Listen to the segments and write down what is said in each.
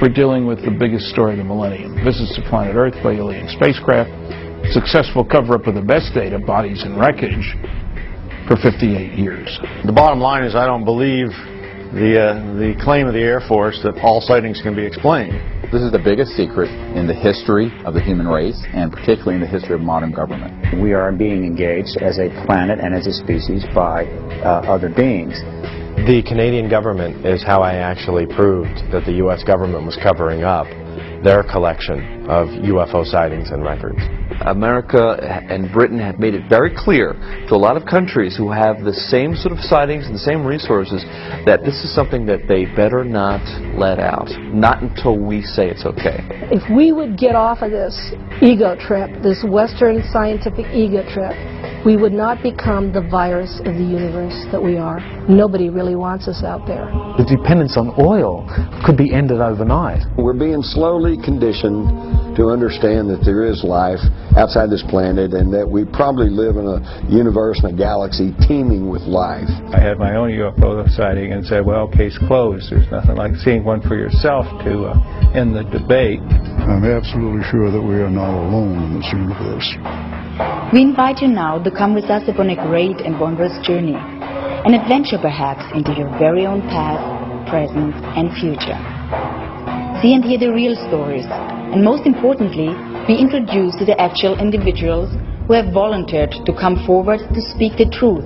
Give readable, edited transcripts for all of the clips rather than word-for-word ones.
we're dealing with the biggest story of the millennium. Visits to planet Earth by alien spacecraft, successful cover-up of the best data, bodies and wreckage, for 58 years. The bottom line is I don't believe the claim of the Air Force that all sightings can be explained. This is the biggest secret in the history of the human race, and particularly in the history of modern government. We are being engaged as a planet and as a species by other beings. The Canadian government is how I actually proved that the U.S. government was covering up their collection of UFO sightings and records. America and Britain have made it very clear to a lot of countries who have the same sort of sightings and the same resources that this is something that they better not let out. Not until we say it's okay. If we would get off of this ego trip, this Western scientific ego trip, we would not become the virus of the universe that we are. Nobody really wants us out there. The dependence on oil could be ended overnight. We're being slowly conditioned to understand that there is life outside this planet and that we probably live in a universe and a galaxy teeming with life. I had my own UFO sighting and said, well, case closed. There's nothing like seeing one for yourself to end the debate. I'm absolutely sure that we are not alone in this universe. We invite you now to come with us upon a great and wondrous journey, an adventure perhaps into your very own past, present and future. See and hear the real stories, and most importantly, be introduced to the actual individuals who have volunteered to come forward to speak the truth.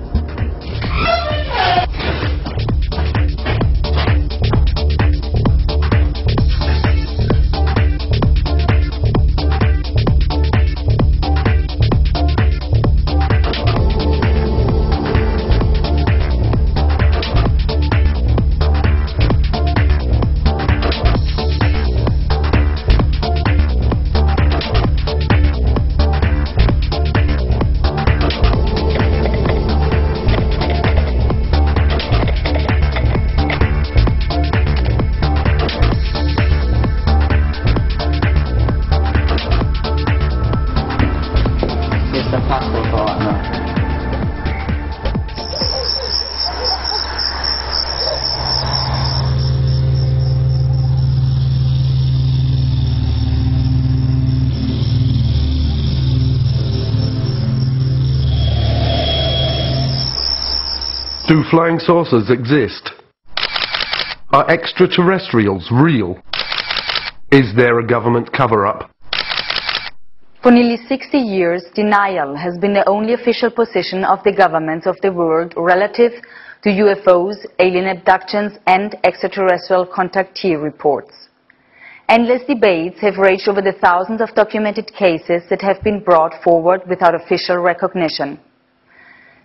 Do flying saucers exist? Are extraterrestrials real? Is there a government cover-up? For nearly 60 years, denial has been the only official position of the governments of the world relative to UFOs, alien abductions and extraterrestrial contactee reports. Endless debates have raged over the thousands of documented cases that have been brought forward without official recognition.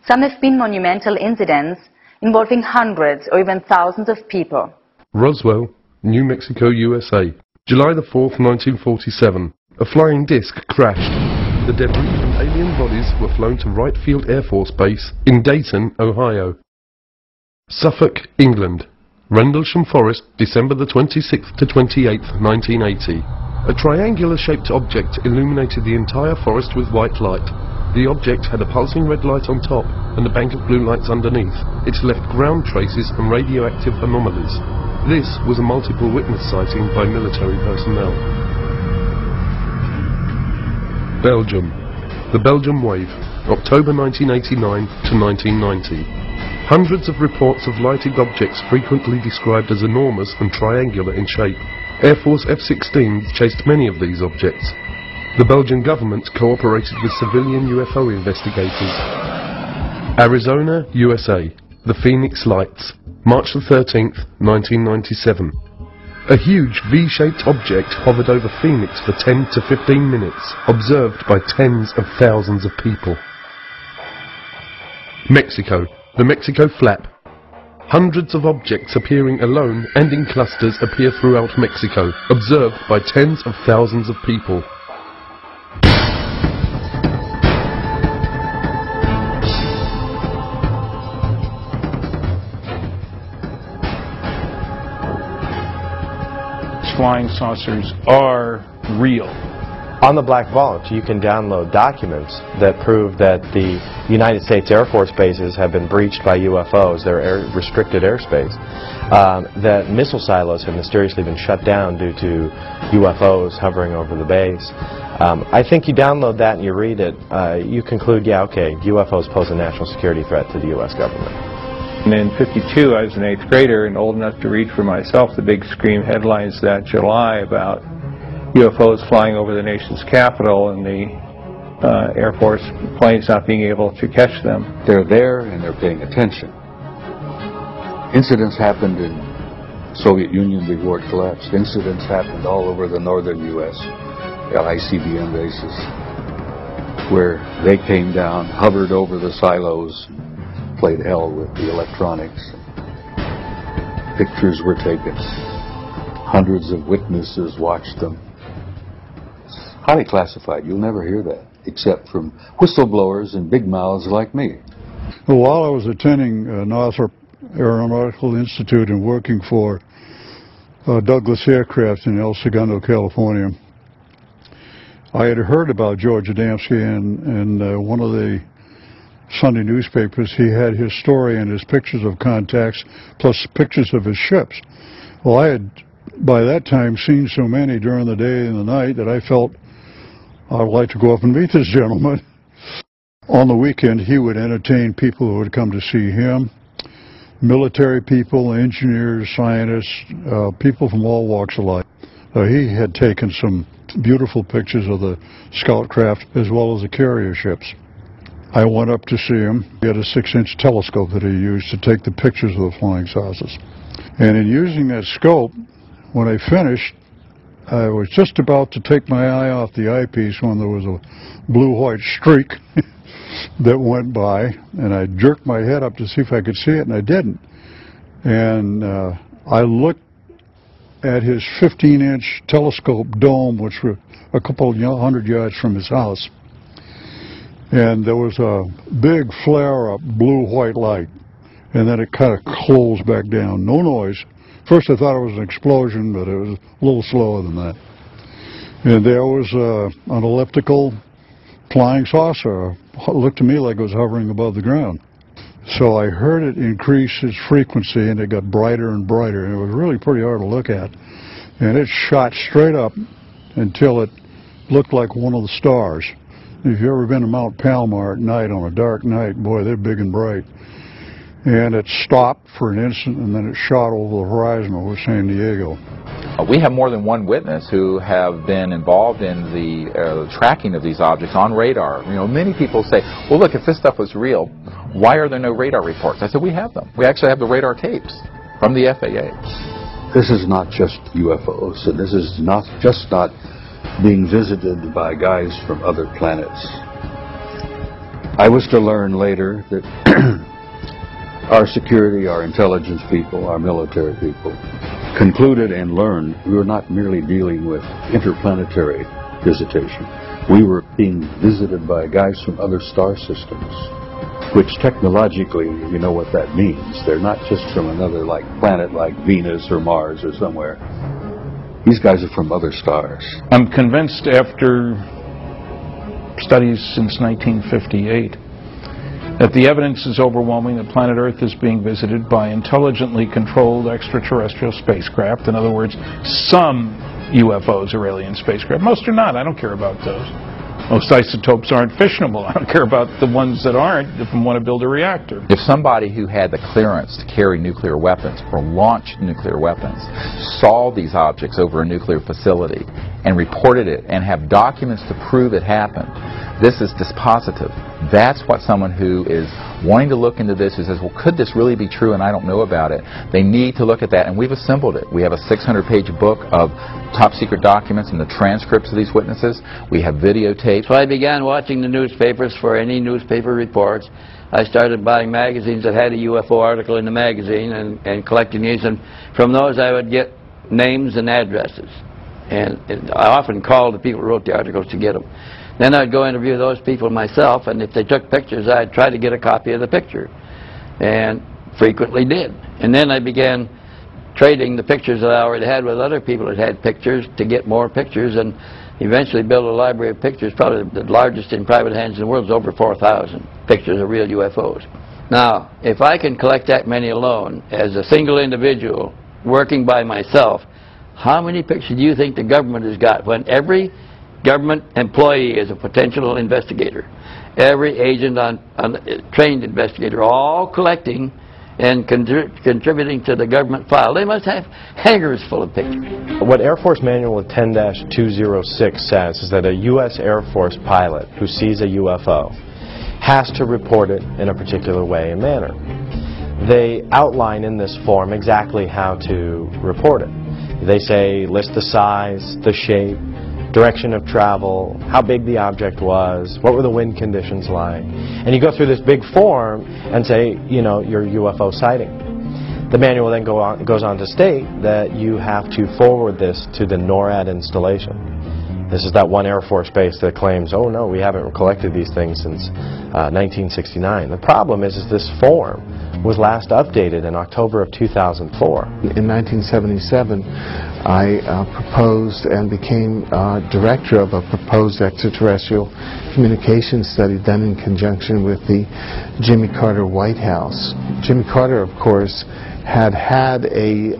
Some have been monumental incidents involving hundreds or even thousands of people. Roswell, New Mexico, USA. July the 4th, 1947. A flying disc crashed. The debris from alien bodies were flown to Wright Field Air Force Base in Dayton, Ohio. Suffolk, England. Rendlesham Forest, December the 26th to 28th, 1980. A triangular-shaped object illuminated the entire forest with white light. The object had a pulsing red light on top and a bank of blue lights underneath. It left ground traces and radioactive anomalies. This was a multiple witness sighting by military personnel. Belgium. The Belgium Wave, October 1989 to 1990. Hundreds of reports of lighted objects frequently described as enormous and triangular in shape. Air Force F-16s chased many of these objects. The Belgian government cooperated with civilian UFO investigators. Arizona, USA. The Phoenix Lights, March the 13th, 1997. A huge V-shaped object hovered over Phoenix for 10 to 15 minutes, observed by tens of thousands of people. Mexico. The Mexico Flap. Hundreds of objects appearing alone and in clusters appear throughout Mexico, observed by tens of thousands of people. Flying saucers are real. On the black vault, you can download documents that prove that the United States Air Force bases have been breached by UFOs, their restricted airspace, that missile silos have mysteriously been shut down due to UFOs hovering over the base. I think you download that and you read it, you conclude, yeah, okay, UFOs pose a national security threat to the U.S. government. And in '52, I was an 8th grader and old enough to read for myself the big scream headlines that July about UFOs flying over the nation's capital and the Air Force planes not being able to catch them. They're there and they're paying attention. Incidents happened in Soviet Union before it collapsed. Incidents happened all over the northern U.S., ICBM bases, where they came down, hovered over the silos, played hell with the electronics. Pictures were taken. Hundreds of witnesses watched them. Highly classified. You'll never hear that, except from whistleblowers and big mouths like me. Well, while I was attending Northrop Aeronautical Institute and working for Douglas Aircraft in El Segundo, California, I had heard about George Adamski, and one of the Sunday newspapers, he had his story and his pictures of contacts, plus pictures of his ships. Well, I had, by that time, seen so many during the day and the night that I felt I would like to go up and meet this gentleman. On the weekend, he would entertain people who would come to see him, military people, engineers, scientists, people from all walks of life. He had taken some beautiful pictures of the scout craft as well as the carrier ships. I went up to see him. He had a 6-inch telescope that he used to take the pictures of the flying saucers. And in using that scope, when I finished, I was just about to take my eye off the eyepiece when there was a blue-white streak that went by, and I jerked my head up to see if I could see it, and I didn't. And I looked at his 15-inch telescope dome, which was a couple of 100 yards from his house, and there was a big flare-up blue-white light, and then it kind of closed back down. No noise. First I thought it was an explosion, but it was a little slower than that. And there was an elliptical flying saucer. It looked to me like it was hovering above the ground. So I heard it increase its frequency, and it got brighter and brighter, and it was really pretty hard to look at. And it shot straight up until it looked like one of the stars. If you've ever been to Mount Palomar at night on a dark night, boy, they're big and bright. And it stopped for an instant, and then it shot over the horizon over San Diego. We have more than one witness who have been involved in the tracking of these objects on radar. You know, many people say, well, look, if this stuff was real, why are there no radar reports? I said, we have them. We actually have the radar tapes from the FAA. This is not just UFOs, and this is not being visited by guys from other planets. I was to learn later that our security, our intelligence people, our military people concluded and learned we were not merely dealing with interplanetary visitation. We were being visited by guys from other star systems, which technologically, you know what that means. They're not just from another planet like Venus or Mars or somewhere. These guys are from other stars. I'm convinced after studies since 1958 that the evidence is overwhelming that planet Earth is being visited by intelligently controlled extraterrestrial spacecraft. In other words, some UFOs are alien spacecraft. Most are not. I don't care about those. Most isotopes aren't fissionable. I don't care about the ones that aren't if I want to build a reactor. If somebody who had the clearance to carry nuclear weapons or launch nuclear weapons saw these objects over a nuclear facility and reported it and have documents to prove it happened, this is dispositive. That's what someone who is wanting to look into this, who says, well, could this really be true and I don't know about it? They need to look at that, and we've assembled it. We have a 600-page book of top-secret documents and the transcripts of these witnesses. We have videotapes. So I began watching the newspapers for any newspaper reports. I started buying magazines that had a UFO article in the magazine and collecting these, and from those I would get names and addresses. And I often called the people who wrote the articles to get them. Then I'd go interview those people myself, and if they took pictures, I'd try to get a copy of the picture, and frequently did. And then I began trading the pictures that I already had with other people that had pictures to get more pictures, and eventually built a library of pictures, probably the largest in private hands in the world. It's over 4,000 pictures of real UFOs. Now, if I can collect that many alone, as a single individual, working by myself, how many pictures do you think the government has got when every government employee is a potential investigator? Every agent trained investigator, all collecting and contributing to the government file. They must have hangars full of pictures. What Air Force Manual 10-206 says is that a U.S. Air Force pilot who sees a UFO has to report it in a particular way and manner. They outline in this form exactly how to report it. They say list the size, the shape, direction of travel, how big the object was, what were the wind conditions like. And you go through this big form and say, you know, your UFO sighting. The manual then goes on to state that you have to forward this to the NORAD installation. This is that one Air Force base that claims, oh no, we haven't collected these things since 1969. The problem is this form was last updated in October of 2004. In 1977, I proposed and became director of a proposed extraterrestrial communications study done in conjunction with the Jimmy Carter White House. Jimmy Carter, of course, had a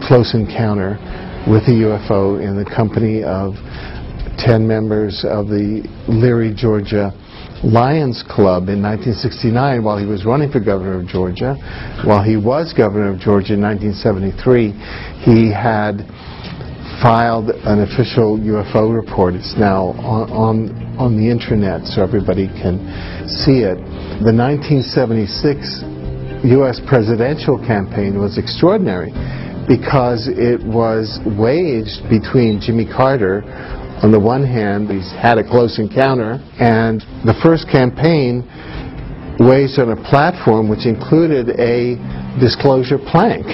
close encounter with a UFO in the company of 10 members of the Leary, Georgia Lions Club in 1969 while he was running for governor of Georgia. While he was governor of Georgia in 1973, he had filed an official UFO report. It's now on the internet so everybody can see it. The 1976 U.S. presidential campaign was extraordinary because it was waged between Jimmy Carter, on the one hand, he's had a close encounter, and the first campaign waged on a platform which included a disclosure plank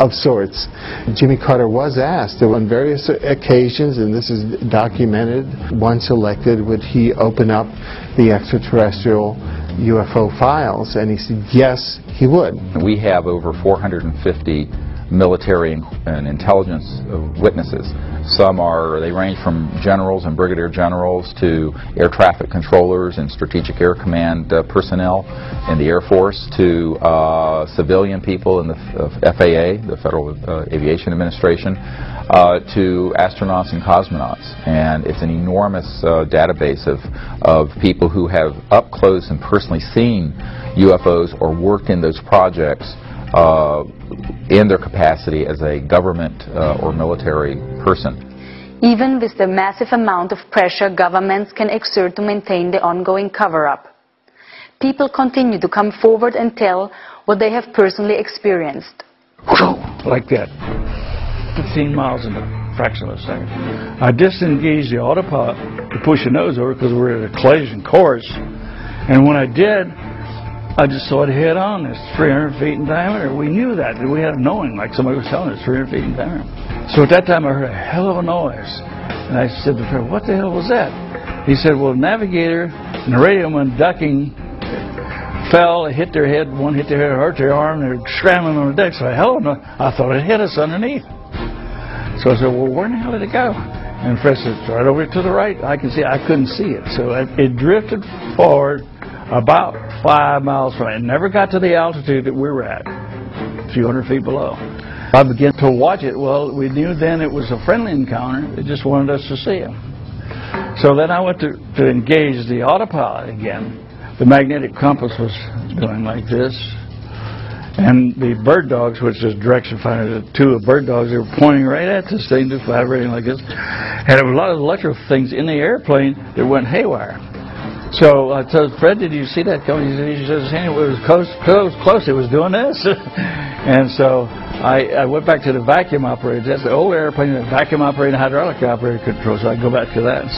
of sorts. Jimmy Carter was asked on various occasions, and this is documented, once elected, would he open up the extraterrestrial UFO files, and he said yes, he would. We have over 450 military and intelligence witnesses. They range from generals and brigadier generals to air traffic controllers and strategic air command personnel in the Air Force to civilian people in the FAA, the Federal Aviation Administration, to astronauts and cosmonauts. And it's an enormous database of people who have up close and personally seen UFOs or worked in those projects in their capacity as a government or military person. Even with the massive amount of pressure governments can exert to maintain the ongoing cover-up, people continue to come forward and tell what they have personally experienced. Like that. 15 miles in a fraction of a second. I disengaged the autopilot to push the nose over because we're at a collision course. And when I did, I just saw it head on. It's 300 feet in diameter. We knew that. We had a knowing, like somebody was telling us, 300 feet in diameter. So at that time I heard a hell of a noise. And I said to Fred, what the hell was that? He said, well, the navigator and the radio man ducking fell, hit their head, one hit their head, hurt their arm, they're scrambling on the deck. So I thought it hit us underneath. So I said, well, where in the hell did it go? And Fred said, it's right over to the right. I couldn't see it. So it drifted forward about 5 miles from it. It never got to the altitude that we were at, a few hundred feet below. I began to watch it. Well, we knew then it was a friendly encounter. They just wanted us to see it. So then I went to engage the autopilot again. The magnetic compass was going like this. And the bird dogs, which is direction finder, the two bird dogs, they were pointing right at this thing, just vibrating like this. And there were a lot of electrical things in the airplane that went haywire. So I told Fred, did you see that coming? He says, it was close, it was doing this. And so I went back to the vacuum operator. That's the old airplane, the vacuum operator, hydraulic operator control, so I go back to that and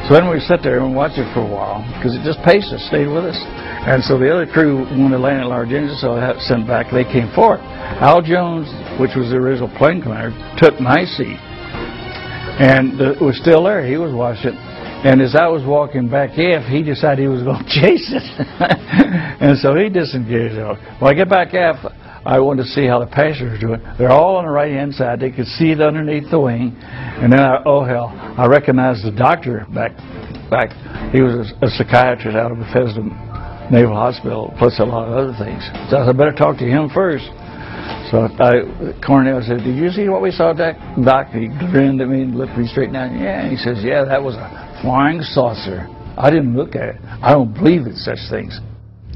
so then we sat there and watched it for a while, because it just paced us, stayed with us. And so the other crew wanted to land at large engines, so I had to send back. They came forward. Al Jones, which was the original plane commander, took my seat. And it was still there. He was watching it. And as I was walking back aft, he decided he was going to chase it. And so he disengaged. When I get back aft, I wanted to see how the passengers were doing. They're all on the right-hand side. They could see it underneath the wing. And then, oh hell, I recognized the doctor back. He was a psychiatrist out of Bethesda Naval Hospital, plus a lot of other things. So I said, I better talk to him first. So Cornell said, did you see what we saw, Doc? He grinned at me and looked me straight down. Yeah, and he says, yeah, that was a flying saucer. I didn't look at it. I don't believe in such things.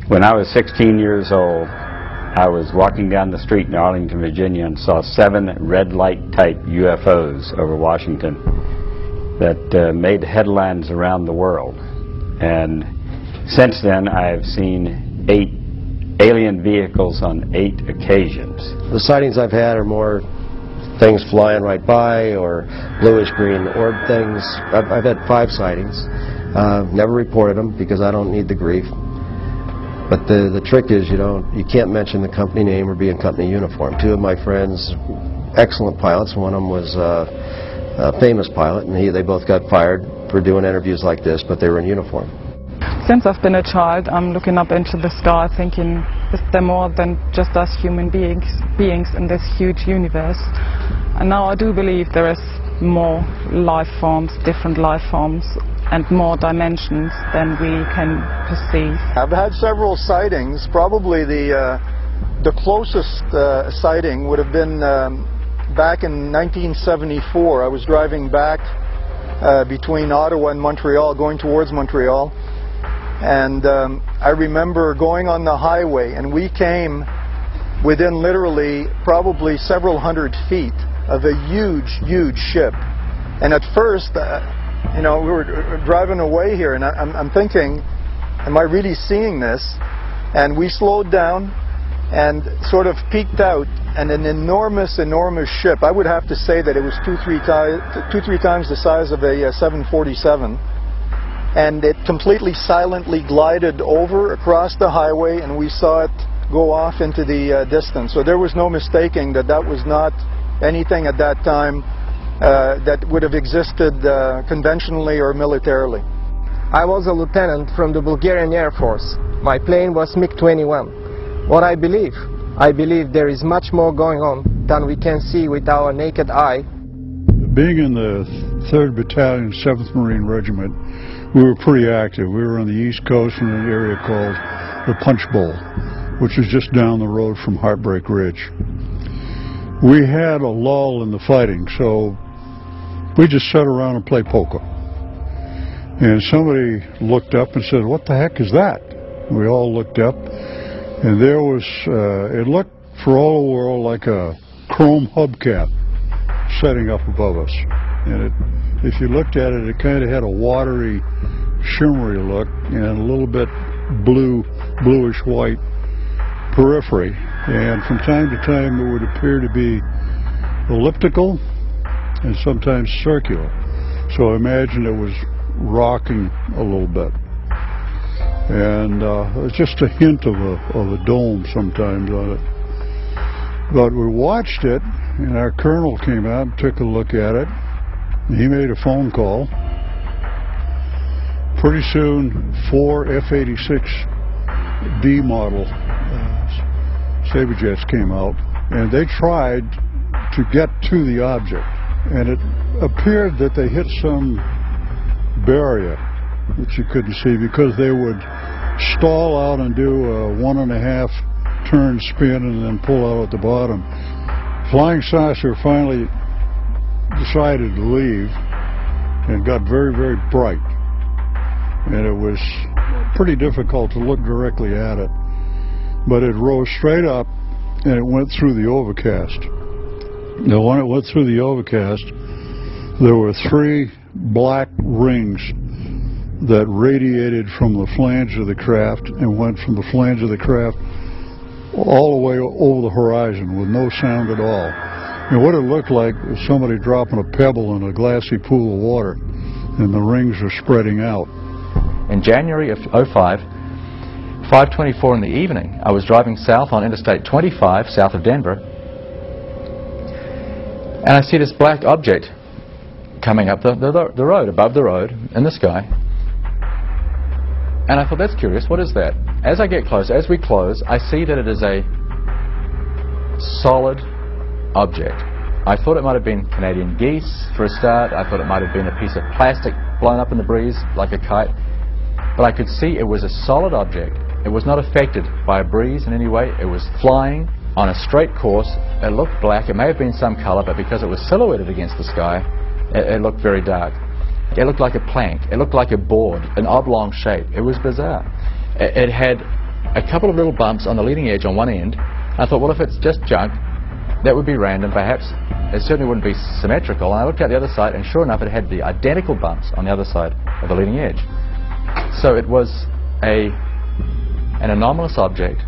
When I was 16 years old, I was walking down the street in Arlington, Virginia, and saw 7 red light type UFOs over Washington that made headlines around the world. And since then, I've seen 8 alien vehicles on 8 occasions. The sightings I've had are more things flying right by, or bluish-green orb things. I've had 5 sightings. Never reported them because I don't need the grief. But the trick is you can't mention the company name or be in company uniform. 2 of my friends, excellent pilots. One of them was a famous pilot, and they both got fired for doing interviews like this, but they were in uniform. Since I've been a child, I'm looking up into the sky thinking, is there more than just us human beings in this huge universe? And now I do believe there is more life forms, different life forms, and more dimensions than we can perceive. I've had several sightings. Probably the closest sighting would have been back in 1974. I was driving back between Ottawa and Montreal, going towards Montreal. And I remember going on the highway, and we came within literally probably several hundred feet of a huge ship. And at first, we were driving away here, and I'm thinking, am I really seeing this? And we slowed down and sort of peeked out, and an enormous ship. I would have to say that it was 2-3 times the size of a 747. And it completely silently glided over across the highway, and we saw it go off into the distance. So there was no mistaking that was not anything at that time that would have existed conventionally or militarily. I was a lieutenant from the Bulgarian Air Force. My plane was MiG-21. What I believe there is much more going on than we can see with our naked eye. Being in the 3rd Battalion, 7th Marine Regiment, we were pretty active. We were on the East Coast in an area called the Punch Bowl, which is just down the road from Heartbreak Ridge. We had a lull in the fighting, so we just sat around and played poker. And somebody looked up and said, "What the heck is that?" We all looked up, and there was, it looked for all the world like a chrome hubcap setting up above us. And if you looked at it, it kind of had a watery, shimmery look and a little bit bluish-white periphery. And from time to time, it would appear to be elliptical and sometimes circular. So imagine it was rocking a little bit. And it's just a hint of a dome sometimes on it. But we watched it, and our colonel came out and took a look at it. He made a phone call. Pretty soon, 4 F-86D model Sabre jets came out, and they tried to get to the object. And it appeared that they hit some barrier that you couldn't see, because they would stall out and do a 1.5 turn spin and then pull out at the bottom. Flying saucer finally decided to leave and got very, very bright. And it was pretty difficult to look directly at it. But it rose straight up and it went through the overcast. Now, when it went through the overcast, there were 3 black rings that radiated from the flange of the craft and went from the flange of the craft all the way over the horizon with no sound at all. And what it looked like was somebody dropping a pebble in a glassy pool of water, and the rings were spreading out. In January of 05, 5:24 in the evening, I was driving south on Interstate 25, south of Denver, and I see this black object coming up the road, above the road, in the sky. And I thought, that's curious, what is that? As I get close, as we close, I see that it is a solid object. I thought it might have been Canadian geese for a start. I thought it might have been a piece of plastic blown up in the breeze like a kite. But I could see it was a solid object. It was not affected by a breeze in any way. It was flying on a straight course. It looked black. It may have been some color, but because it was silhouetted against the sky, it looked very dark. It looked like a plank. It looked like a board, an oblong shape. It was bizarre. It had a couple of little bumps on the leading edge on one end. I thought, well, if it's just junk, that would be random, perhaps. It certainly wouldn't be symmetrical. And I looked at the other side, and sure enough, it had the identical bumps on the other side of the leading edge. So it was an anomalous object.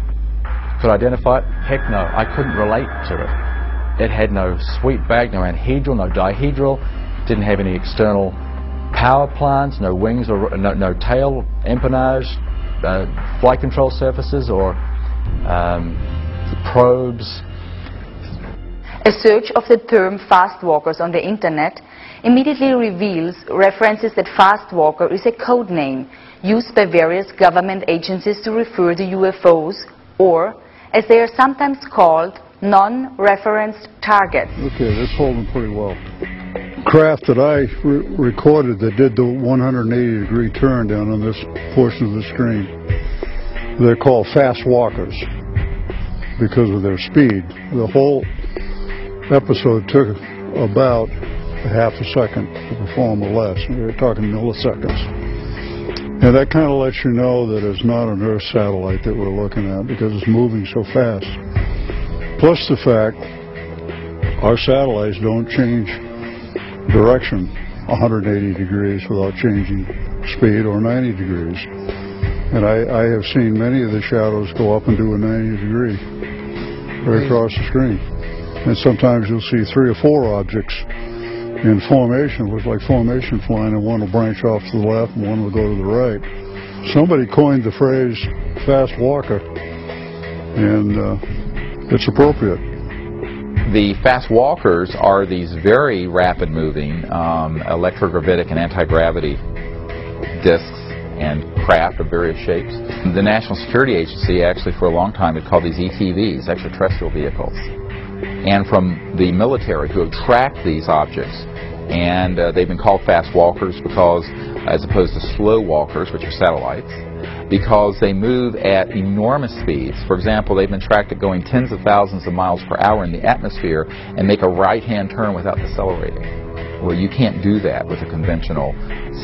Could I identify it? Heck no. I couldn't relate to it. It had no sweep back, no anhedral, no dihedral. Didn't have any external power plants, no wings or no tail empennage, flight control surfaces or probes. A search of the term fast walkers on the internet immediately reveals references that fast walker is a code name used by various government agencies to refer to UFOs, or, as they are sometimes called, non-referenced targets. Okay, that's holding pretty well. Craft that I recorded that did the 180-degree turn down on this portion of the screen, they're called fast walkers because of their speed. The whole episode took about a half a second to perform or less. We're talking milliseconds. And that kind of lets you know that it's not an Earth satellite that we're looking at because it's moving so fast. Plus the fact our satellites don't change direction 180 degrees without changing speed or 90 degrees. And I have seen many of the shadows go up and do a 90 degree right across the screen. And sometimes you'll see 3 or 4 objects in formation. It looks like formation flying, and one will branch off to the left and one will go to the right. Somebody coined the phrase fast walker, and it's appropriate. The fast walkers are these very rapid moving electrogravitic and anti-gravity disks and craft of various shapes. The National Security Agency actually for a long time had called these ETVs, extraterrestrial vehicles. And from the military who have tracked these objects, and they've been called fast walkers because, as opposed to slow walkers, which are satellites, because they move at enormous speeds. For example, they've been tracked at going tens of thousands of miles per hour in the atmosphere and make a right-hand turn without decelerating. Well, you can't do that with a conventional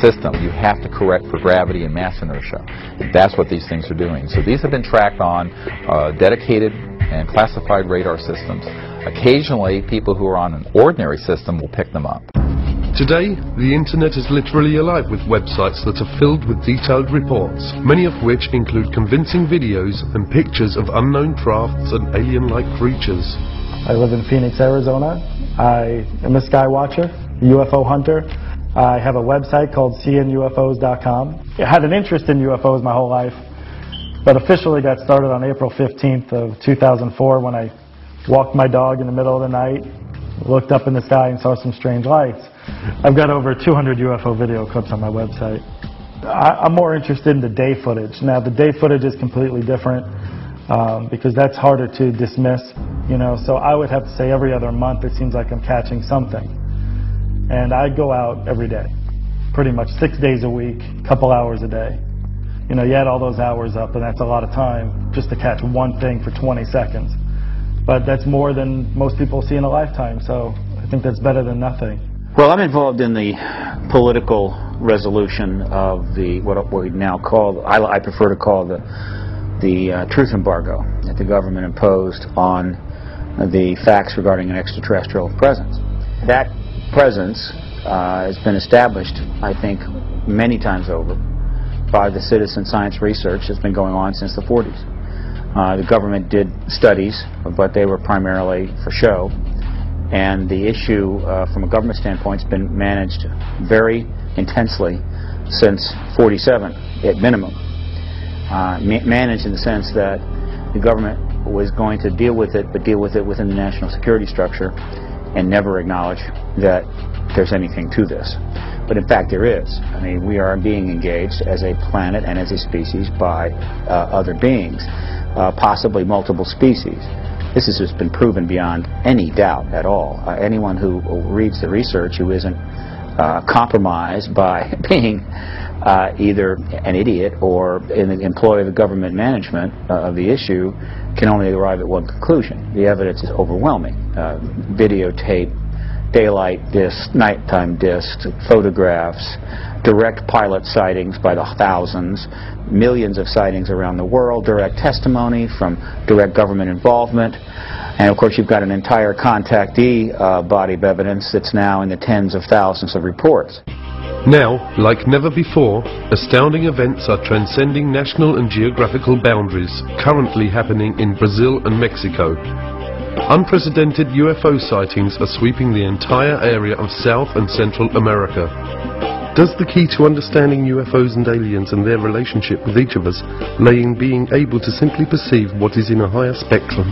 system. You have to correct for gravity and mass inertia. That's what these things are doing. So these have been tracked on dedicated and classified radar systems. Occasionally, people who are on an ordinary system will pick them up. Today, the internet is literally alive with websites that are filled with detailed reports, many of which include convincing videos and pictures of unknown crafts and alien-like creatures. I live in Phoenix, Arizona. I am a sky watcher, UFO hunter. I have a website called seeingufos.com. I had an interest in UFOs my whole life, but officially got started on April 15th of 2004 when I walked my dog in the middle of the night, looked up in the sky and saw some strange lights. I've got over 200 UFO video clips on my website. I'm more interested in the day footage. Now, the day footage is completely different because that's harder to dismiss, you know. So I would have to say every other month it seems like I'm catching something. And I go out every day, pretty much 6 days a week, a couple hours a day. You know, you add all those hours up and that's a lot of time just to catch one thing for 20 seconds. But that's more than most people see in a lifetime, so I think that's better than nothing. Well, I'm involved in the political resolution of what we now call, I prefer to call the truth embargo that the government imposed on the facts regarding an extraterrestrial presence. That presence has been established, I think, many times over by the citizen science research that's been going on since the 40s. The government did studies, but they were primarily for show. And the issue from a government standpoint has been managed very intensely since 47 at minimum. Managed in the sense that the government was going to deal with it, but deal with it within the national security structure and never acknowledge that there's anything to this. But in fact there is. I mean, we are being engaged as a planet and as a species by other beings, possibly multiple species. This has just been proven beyond any doubt at all. Anyone who reads the research who isn't compromised by being either an idiot or in the employ of the government management of the issue can only arrive at one conclusion. The evidence is overwhelming. Videotape, daylight discs, nighttime discs, photographs, direct pilot sightings by the thousands, millions of sightings around the world, direct testimony from direct government involvement, and of course you've got an entire contactee body of evidence that's now in the tens of thousands of reports. Now, like never before, astounding events are transcending national and geographical boundaries, currently happening in Brazil and Mexico. Unprecedented UFO sightings are sweeping the entire area of South and Central America. Does the key to understanding UFOs and aliens and their relationship with each of us lay in being able to simply perceive what is in a higher spectrum,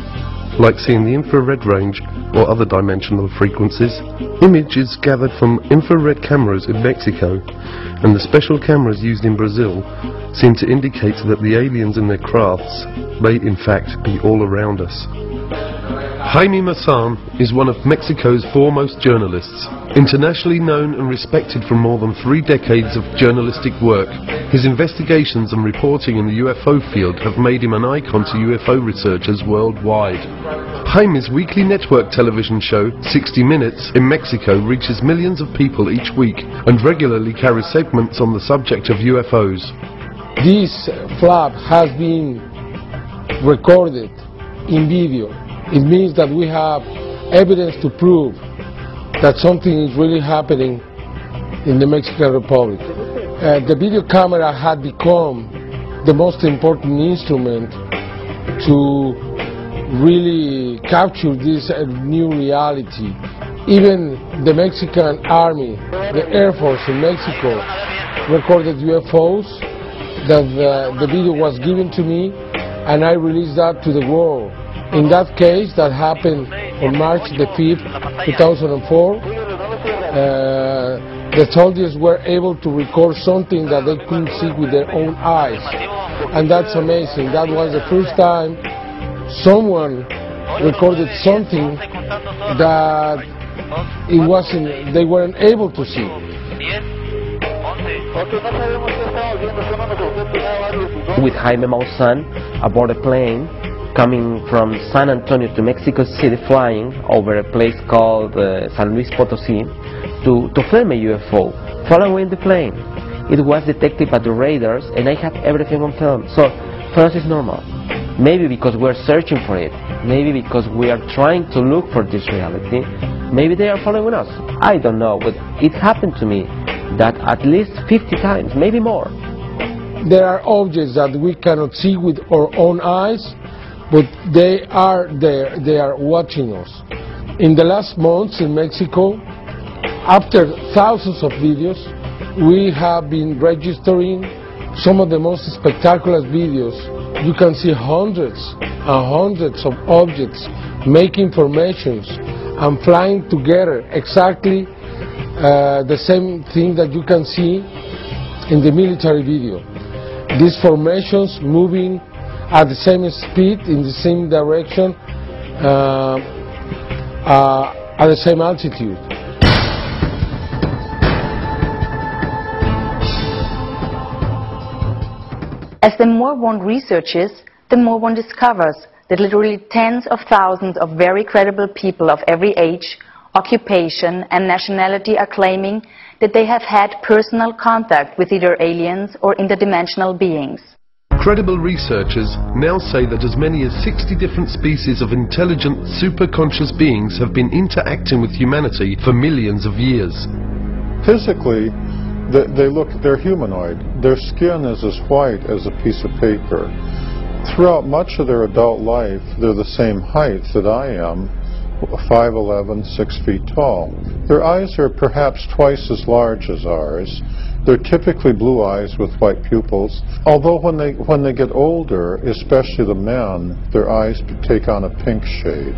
like seeing the infrared range or other dimensional frequencies? Images gathered from infrared cameras in Mexico and the special cameras used in Brazil seem to indicate that the aliens and their crafts may in fact be all around us. Jaime Maussan is one of Mexico's foremost journalists. Internationally known and respected for more than 3 decades of journalistic work, his investigations and reporting in the UFO field have made him an icon to UFO researchers worldwide. Jaime's weekly network television show, 60 Minutes, in Mexico reaches millions of people each week and regularly carries segments on the subject of UFOs. This flap has been recorded in video. It means that we have evidence to prove that something is really happening in the Mexican Republic. The video camera had become the most important instrument to really capture this new reality. Even the Mexican Army, the Air Force in Mexico, recorded UFOs. That the video was given to me, and I released that to the world. In that case, that happened on March the 5th, 2004, the soldiers were able to record something that they couldn't see with their own eyes. And that's amazing. That was the first time someone recorded something that they weren't able to see. With Jaime Maussan aboard a plane coming from San Antonio to Mexico City, flying over a place called San Luis Potosí to film a UFO, following the plane. It was detected by the radars and I have everything on film. So for us it's normal. Maybe because we're searching for it, maybe because we are trying to look for this reality, maybe they are following us. I don't know, but it happened to me that at least 50 times, maybe more. There are objects that we cannot see with our own eyes, but they are there, they are watching us. In the last months in Mexico, after thousands of videos, we have been registering some of the most spectacular videos. You can see hundreds and hundreds of objects making formations and flying together, exactly the same thing that you can see in the military video. These formations moving at the same speed, in the same direction, at the same altitude. As the more one researches, the more one discovers that literally tens of thousands of very credible people of every age, occupation and nationality are claiming that they have had personal contact with either aliens or interdimensional beings. Credible researchers now say that as many as 60 different species of intelligent, superconscious beings have been interacting with humanity for millions of years. Physically, they're humanoid. Their skin is as white as a piece of paper. Throughout much of their adult life, they're the same height that I am, 5'11", 6 feet tall. Their eyes are perhaps twice as large as ours. They're typically blue eyes with white pupils, although when they get older, especially the men, their eyes take on a pink shade.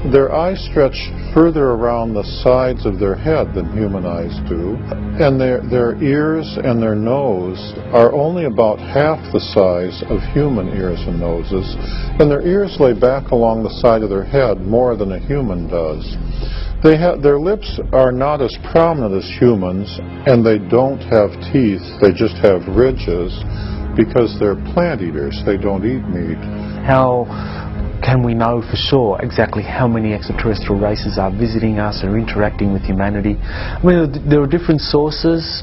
Their eyes stretch further around the sides of their head than human eyes do, and their ears and their nose are only about half the size of human ears and noses, and their ears lay back along the side of their head more than a human does. Their lips are not as prominent as humans, and they don't have teeth, they just have ridges, because they're plant eaters, they don't eat meat. How can we know for sure exactly how many extraterrestrial races are visiting us or interacting with humanity? I mean, there are different sources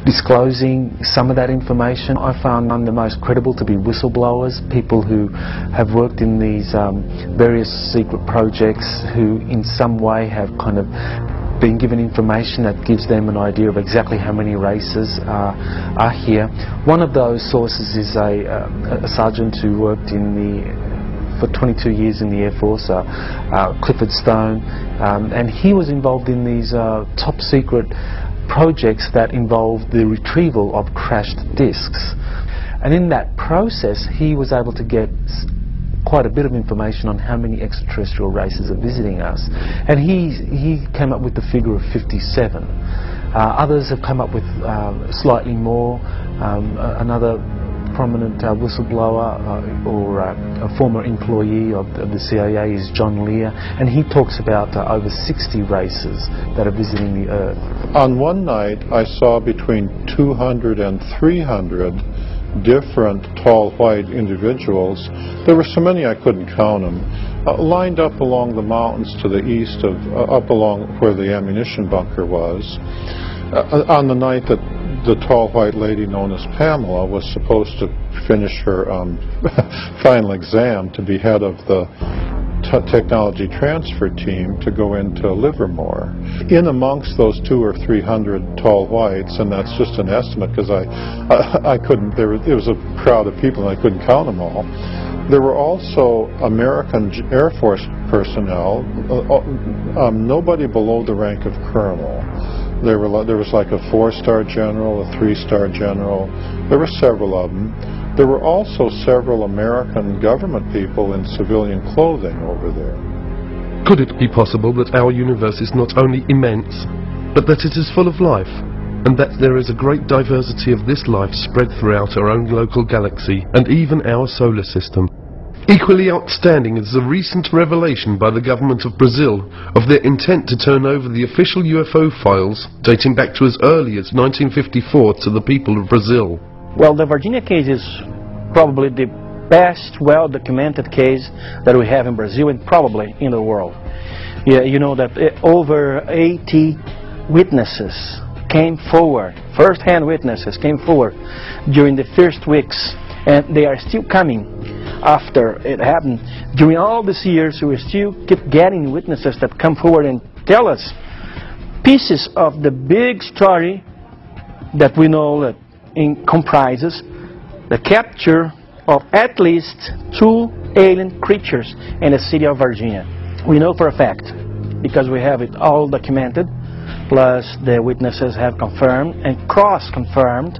disclosing some of that information. I found one of the most credible to be whistleblowers, people who have worked in these various secret projects who in some way have kind of been given information that gives them an idea of exactly how many races are here. One of those sources is a sergeant who worked for 22 years in the Air Force, Clifford Stone, and he was involved in these top secret projects that involved the retrieval of crashed discs. And in that process, he was able to get quite a bit of information on how many extraterrestrial races are visiting us. And he came up with the figure of 57. Others have come up with slightly more. Another prominent whistleblower or a former employee of the CIA is John Lear, and he talks about over 60 races that are visiting the Earth. On one night, I saw between 200 and 300 different tall white individuals. There were so many I couldn't count them, lined up along the mountains to the east of, up along where the ammunition bunker was. On the night that the tall white lady known as Pamela was supposed to finish her final exam to be head of the technology transfer team to go into Livermore. In amongst those 200 or 300 tall whites, and that's just an estimate because I couldn't, there was a crowd of people and I couldn't count them all. There were also American Air Force personnel, nobody below the rank of colonel. There was like a 4-star general, a 3-star general. There were several of them. There were also several American government people in civilian clothing over there. Could it be possible that our universe is not only immense, but that it is full of life, and that there is a great diversity of this life spread throughout our own local galaxy and even our solar system? Equally outstanding is the recent revelation by the government of Brazil of their intent to turn over the official UFO files dating back to as early as 1954 to the people of Brazil. Well, the Virginia case is probably the best well-documented case that we have in Brazil and probably in the world. Yeah, you know that over 80 witnesses came forward, first-hand witnesses came forward during the first weeks, and they are still coming after it happened. During all these years, we still keep getting witnesses that come forward and tell us pieces of the big story that we know that comprises the capture of at least 2 alien creatures in the city of Virginia. We know for a fact, because we have it all documented, plus the witnesses have confirmed and cross-confirmed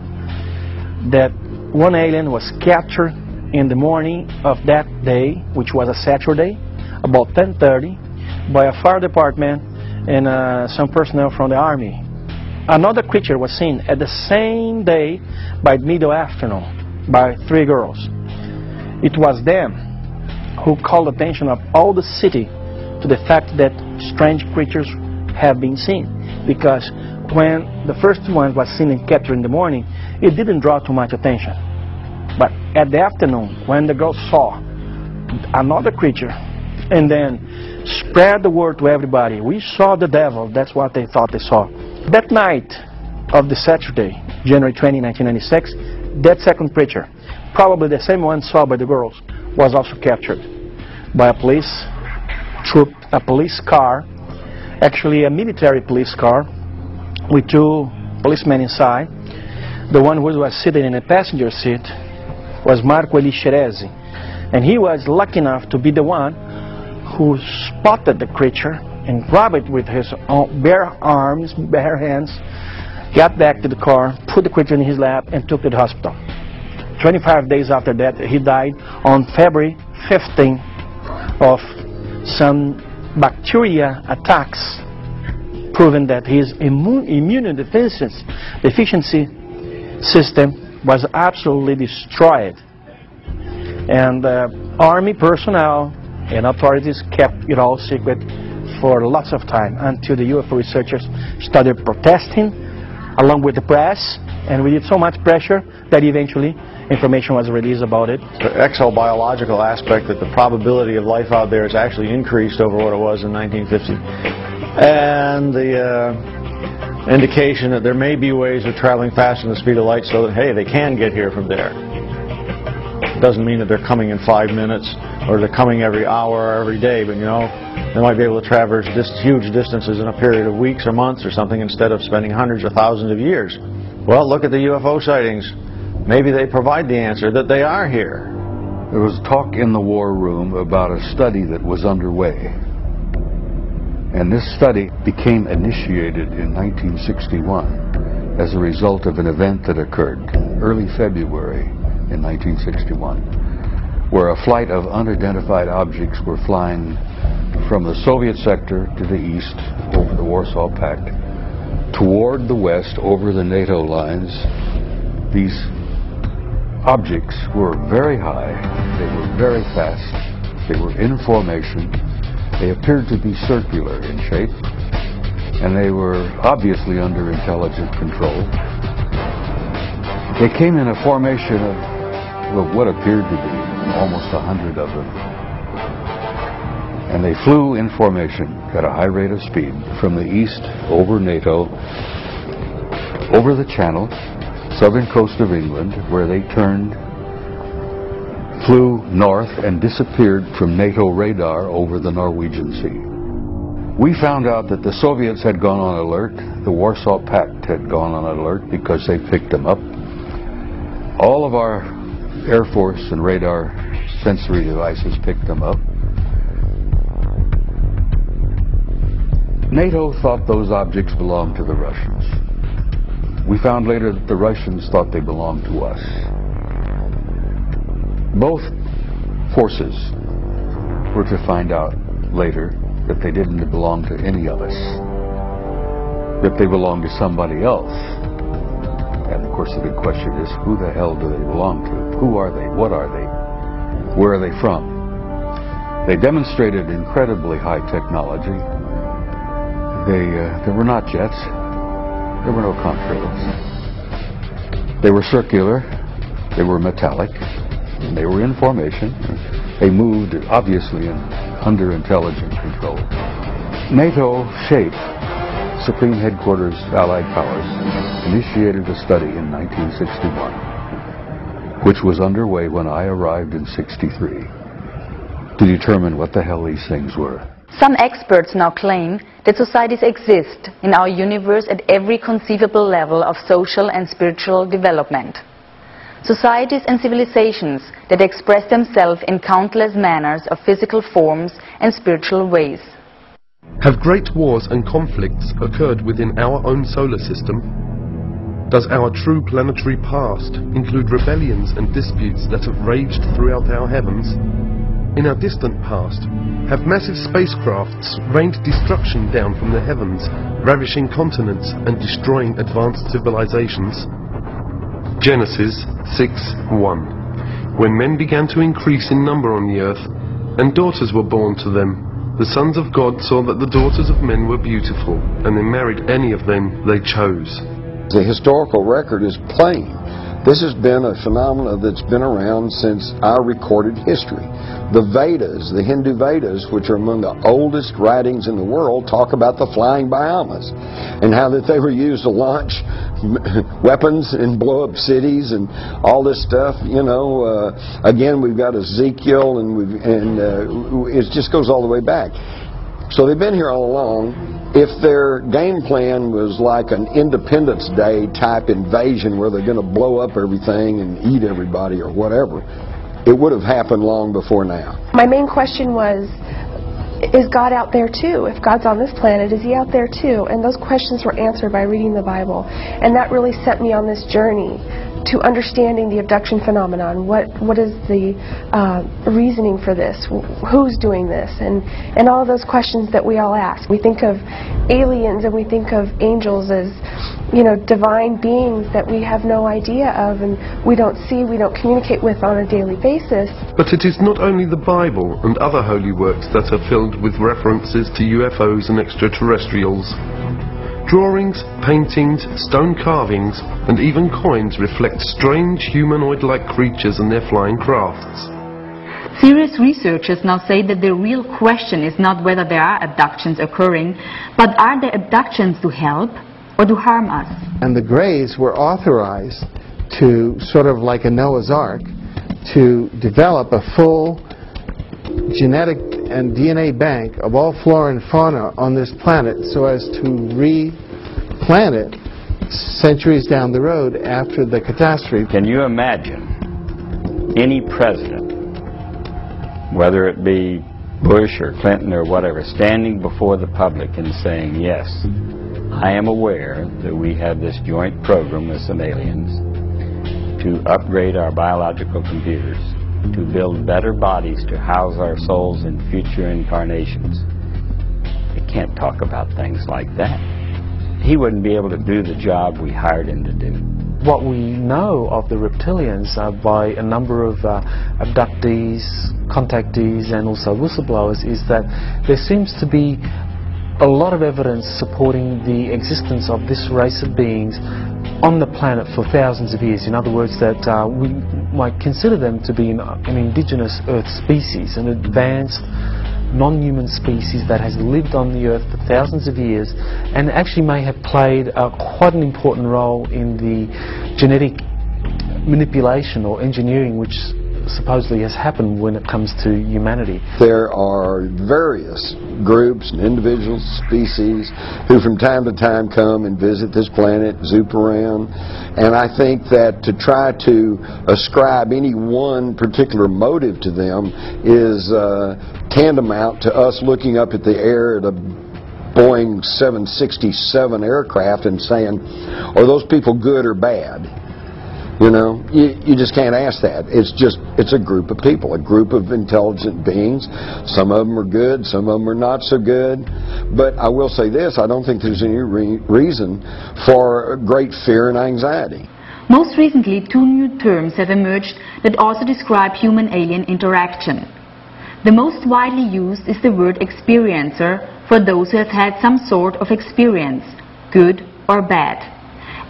that one alien was captured in the morning of that day, which was a Saturday, about 10:30, by a fire department and some personnel from the Army. Another creature was seen at the same day by middle afternoon by 3 girls. It was them who called the attention of all the city to the fact that strange creatures have been seen, because when the first one was seen and captured in the morning, it didn't draw too much attention. But at the afternoon, when the girls saw another creature and then spread the word to everybody, we saw the devil, that's what they thought they saw. That night of the Saturday, January 20, 1996, that second creature, probably the same one saw by the girls, was also captured by a police troop, a police car, actually a military police car with 2 policemen inside. The one who was sitting in the passenger seat was Marco Elixerezi, and he was lucky enough to be the one who spotted the creature and grabbed it with his own bare arms, bare hands, got back to the car, put the creature in his lap, and took it to the hospital. 25 days after that, he died on February 15th of some bacteria attacks, proving that his immunodeficiency system was absolutely destroyed. And army personnel and authorities kept it all secret for lots of time until the UFO researchers started protesting along with the press, and we did so much pressure that eventually information was released about it. The exobiological aspect, that the probability of life out there has actually increased over what it was in 1950. And the indication that there may be ways of traveling faster than the speed of light so that, hey, they can get here from there. It doesn't mean that they're coming in 5 minutes or they're coming every hour or every day, but you know, they might be able to traverse huge distances in a period of weeks or months or something instead of spending hundreds or thousands of years. Well, look at the UFO sightings. Maybe they provide the answer that they are here. There was talk in the war room about a study that was underway. And this study became initiated in 1961 as a result of an event that occurred early February in 1961, where a flight of unidentified objects were flying from the Soviet sector to the east over the Warsaw Pact, toward the west over the NATO lines. These objects were very high, they were very fast, they were in formation, they appeared to be circular in shape, and they were obviously under intelligent control. They came in a formation of what appeared to be almost 100 of them. And they flew in formation at a high rate of speed from the east over NATO, over the Channel, southern coast of England, where they turned, flew north and disappeared from NATO radar over the Norwegian Sea. We found out that the Soviets had gone on alert, the Warsaw Pact had gone on alert because they picked them up. All of our Air Force and radar sensory devices picked them up. NATO thought those objects belonged to the Russians. We found later that the Russians thought they belonged to us. Both forces were to find out later that they didn't belong to any of us, that they belonged to somebody else. And of course the big question is, who the hell do they belong to? Who are they? What are they? Where are they from? They demonstrated incredibly high technology. They were not jets. There were no contrails. They were circular. They were metallic. And they were in formation. They moved, obviously, under intelligent control. NATO SHAPE, Supreme Headquarters Allied Powers, initiated a study in 1961, which was underway when I arrived in '63, to determine what the hell these things were. Some experts now claim that societies exist in our universe at every conceivable level of social and spiritual development. Societies and civilizations that express themselves in countless manners of physical forms and spiritual ways. Have great wars and conflicts occurred within our own solar system? Does our true planetary past include rebellions and disputes that have raged throughout our heavens? In our distant past, have massive spacecrafts rained destruction down from the heavens, ravishing continents and destroying advanced civilizations? Genesis 6:1. When men began to increase in number on the earth, and daughters were born to them, the sons of God saw that the daughters of men were beautiful, and they married any of them they chose. The historical record is plain. This has been a phenomenon that's been around since our recorded history. The Vedas, the Hindu Vedas, which are among the oldest writings in the world, talk about the flying Brahmas and how that they were used to launch weapons and blow up cities and all this stuff. You know, again, we've got Ezekiel, and it just goes all the way back. So they've been here all along. If their game plan was like an Independence Day type invasion where they're going to blow up everything and eat everybody or whatever, it would have happened long before now. My main question was, is God out there too? If God's on this planet, is He out there too? And those questions were answered by reading the Bible. And that really set me on this journey to understanding the abduction phenomenon. What is the reasoning for this? Who's doing this? And all of those questions that we all ask. We think of aliens and we think of angels as, you know, divine beings that we have no idea of and we don't see, we don't communicate with on a daily basis. But it is not only the Bible and other holy works that are filled with references to UFOs and extraterrestrials. Drawings, paintings, stone carvings, and even coins reflect strange humanoid-like creatures and their flying crafts. Serious researchers now say that the real question is not whether there are abductions occurring, but are the abductions to help or to harm us? And the Greys were authorized to, sort of like a Noah's Ark, to develop a full genetic and DNA bank of all flora and fauna on this planet so as to replant it centuries down the road after the catastrophe. Can you imagine any president, whether it be Bush or Clinton or whatever, standing before the public and saying, yes, I am aware that we have this joint program with some aliens to upgrade our biological computers, to build better bodies to house our souls in future incarnations. He can't talk about things like that. He wouldn't be able to do the job we hired him to do. What we know of the reptilians by a number of abductees, contactees and also whistleblowers is that there seems to be a lot of evidence supporting the existence of this race of beings on the planet for thousands of years. In other words, that we might consider them to be an indigenous Earth species, an advanced non-human species that has lived on the Earth for thousands of years and actually may have played quite an important role in the genetic manipulation or engineering which supposedly has happened when it comes to humanity. There are various groups and individuals, species, who from time to time come and visit this planet, zoop around, and I think that to try to ascribe any one particular motive to them is tantamount to us looking up at the air at a Boeing 767 aircraft and saying, are those people good or bad? You know, you just can't ask that. It's a group of people, a group of intelligent beings. Some of them are good, some of them are not so good. But I will say this, I don't think there's any reason for great fear and anxiety. Most recently, two new terms have emerged that also describe human-alien interaction. The most widely used is the word experiencer for those who have had some sort of experience, good or bad,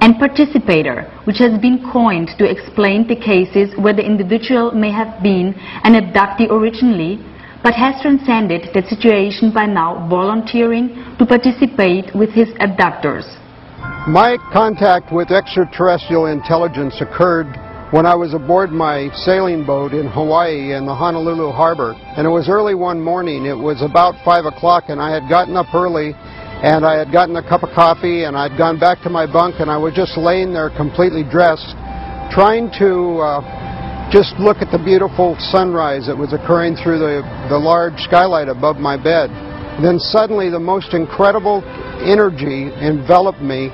and participator, which has been coined to explain the cases where the individual may have been an abductee originally, but has transcended that situation by now volunteering to participate with his abductors. My contact with extraterrestrial intelligence occurred when I was aboard my sailing boat in Hawaii in the Honolulu harbor. And it was early one morning. It was about 5 o'clock and I had gotten up early and I had gotten a cup of coffee and I'd gone back to my bunk and I was just laying there completely dressed, trying to just look at the beautiful sunrise that was occurring through the large skylight above my bed. Then suddenly the most incredible energy enveloped me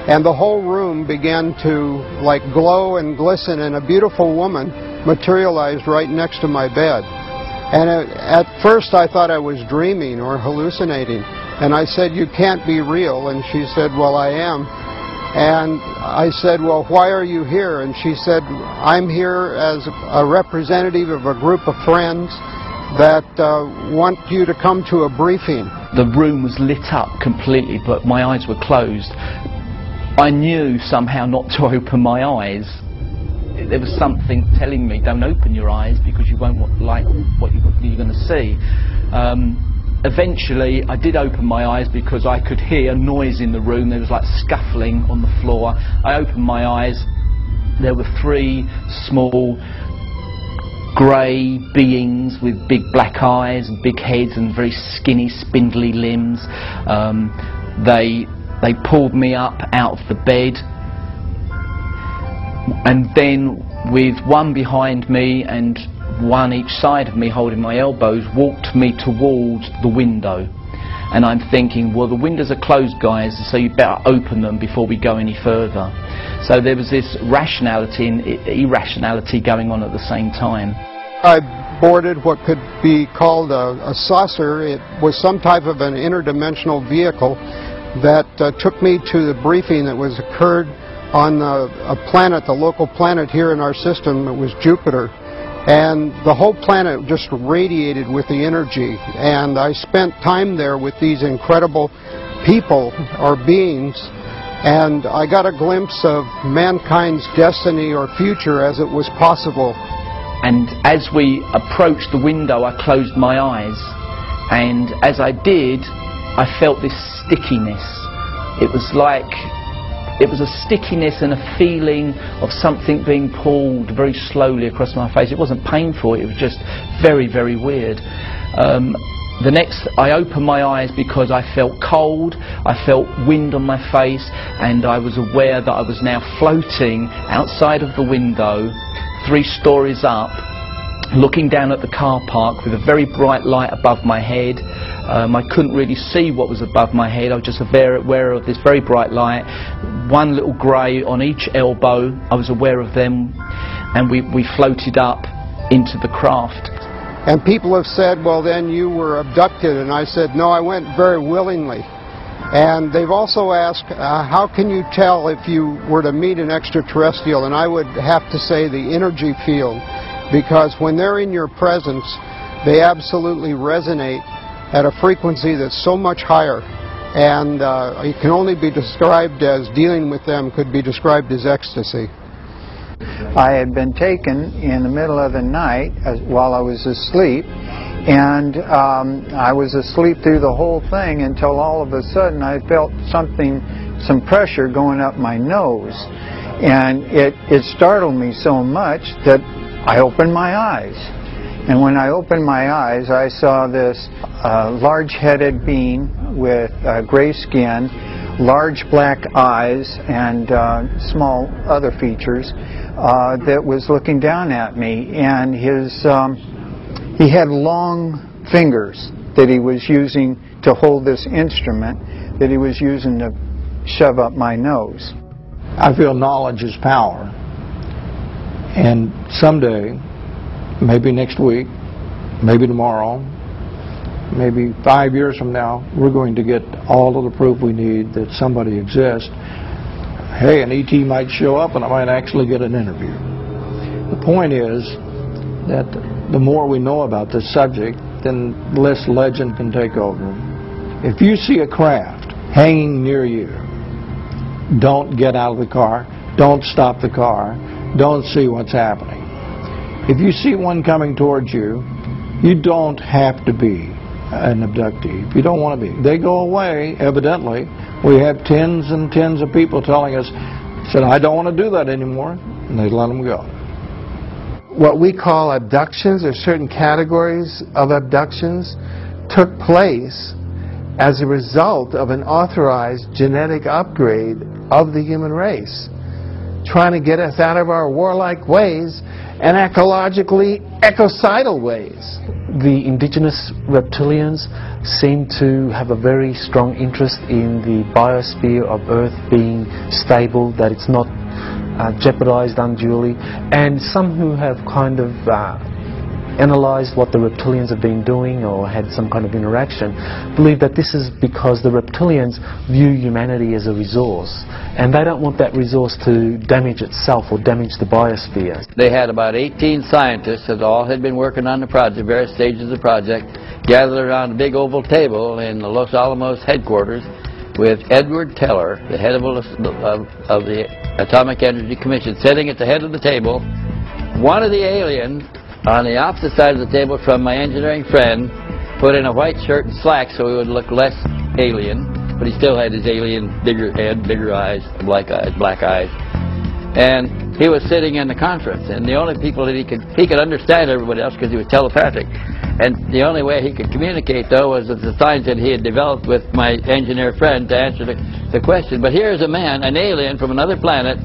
and the whole room began to like glow and glisten and a beautiful woman materialized right next to my bed. And at first I thought I was dreaming or hallucinating. And I said, you can't be real. And she said, well, I am. And I said, well, why are you here? And she said, I'm here as a representative of a group of friends that want you to come to a briefing. The room was lit up completely, but my eyes were closed. I knew somehow not to open my eyes. There was something telling me, don't open your eyes because you won't like what you're going to see. Eventually I did open my eyes because I could hear noise in the room. There was like scuffling on the floor. I opened my eyes. There were 3 small grey beings with big black eyes and big heads and very skinny spindly limbs. They pulled me up out of the bed, and then with one behind me and one each side of me holding my elbows, walked me towards the window. And I'm thinking, well, the windows are closed, guys, so you better open them before we go any further. So there was this rationality and irrationality going on at the same time. I boarded what could be called a saucer. It was some type of an interdimensional vehicle that took me to the briefing that was occurred on a planet, the local planet here in our system. It was Jupiter. And the whole planet just radiated with the energy. And I spent time there with these incredible people or beings. And I got a glimpse of mankind's destiny or future as it was possible. And as we approached the window, I closed my eyes. And as I did, I felt this stickiness. It was a stickiness and a feeling of something being pulled very slowly across my face. It wasn't painful, it was just very, very weird. I opened my eyes because I felt cold, I felt wind on my face, and I was aware that I was now floating outside of the window, 3 stories up, looking down at the car park with a very bright light above my head. I couldn't really see what was above my head. I was just aware of this very bright light. One little grey on each elbow. I was aware of them, and we floated up into the craft. And people have said, well, then you were abducted. And I said, no, I went very willingly. And they've also asked, how can you tell if you were to meet an extraterrestrial? And I would have to say the energy field. Because when they're in your presence, they absolutely resonate at a frequency that's so much higher. And it can only be described as dealing with them could be described as ecstasy. I had been taken in the middle of the night while I was asleep, and I was asleep through the whole thing until all of a sudden I felt some pressure going up my nose. And it startled me so much that I opened my eyes. And when I opened my eyes, I saw this large-headed being with gray skin, large black eyes, and small other features that was looking down at me. And he had long fingers that he was using to hold this instrument that he was using to shove up my nose. I feel knowledge is power. And someday, maybe next week, maybe tomorrow, maybe 5 years from now, we're going to get all of the proof we need that somebody exists. Hey, an ET might show up and I might actually get an interview. The point is that the more we know about this subject, then less legend can take over. If you see a craft hanging near you, don't get out of the car, don't stop the car, don't see what's happening. If you see one coming towards you, you don't have to be an abductee. If you don't want to be. They go away, evidently. We have tens and tens of people telling us, said, I don't want to do that anymore, and they let them go. What we call abductions, or certain categories of abductions, took place as a result of an authorized genetic upgrade of the human race, trying to get us out of our warlike ways and ecologically ecocidal ways. The indigenous reptilians seem to have a very strong interest in the biosphere of Earth being stable, that it's not jeopardized unduly, and some who have kind of analyzed what the reptilians have been doing or had some kind of interaction believe that this is because the reptilians view humanity as a resource, and they don't want that resource to damage itself or damage the biosphere. They had about 18 scientists that all had been working on the project, various stages of the project, gathered around a big oval table in the Los Alamos headquarters with Edward Teller, the head of the Atomic Energy Commission, sitting at the head of the table. One of the aliens on the opposite side of the table from my engineering friend put in a white shirt and slacks so he would look less alien, but he still had his alien bigger head, bigger eyes, black eyes. And he was sitting in the conference, and the only people that he could understand everybody else because he was telepathic. And the only way he could communicate, though, was with the signs that he had developed with my engineer friend to answer the question. But here's a man, an alien from another planet,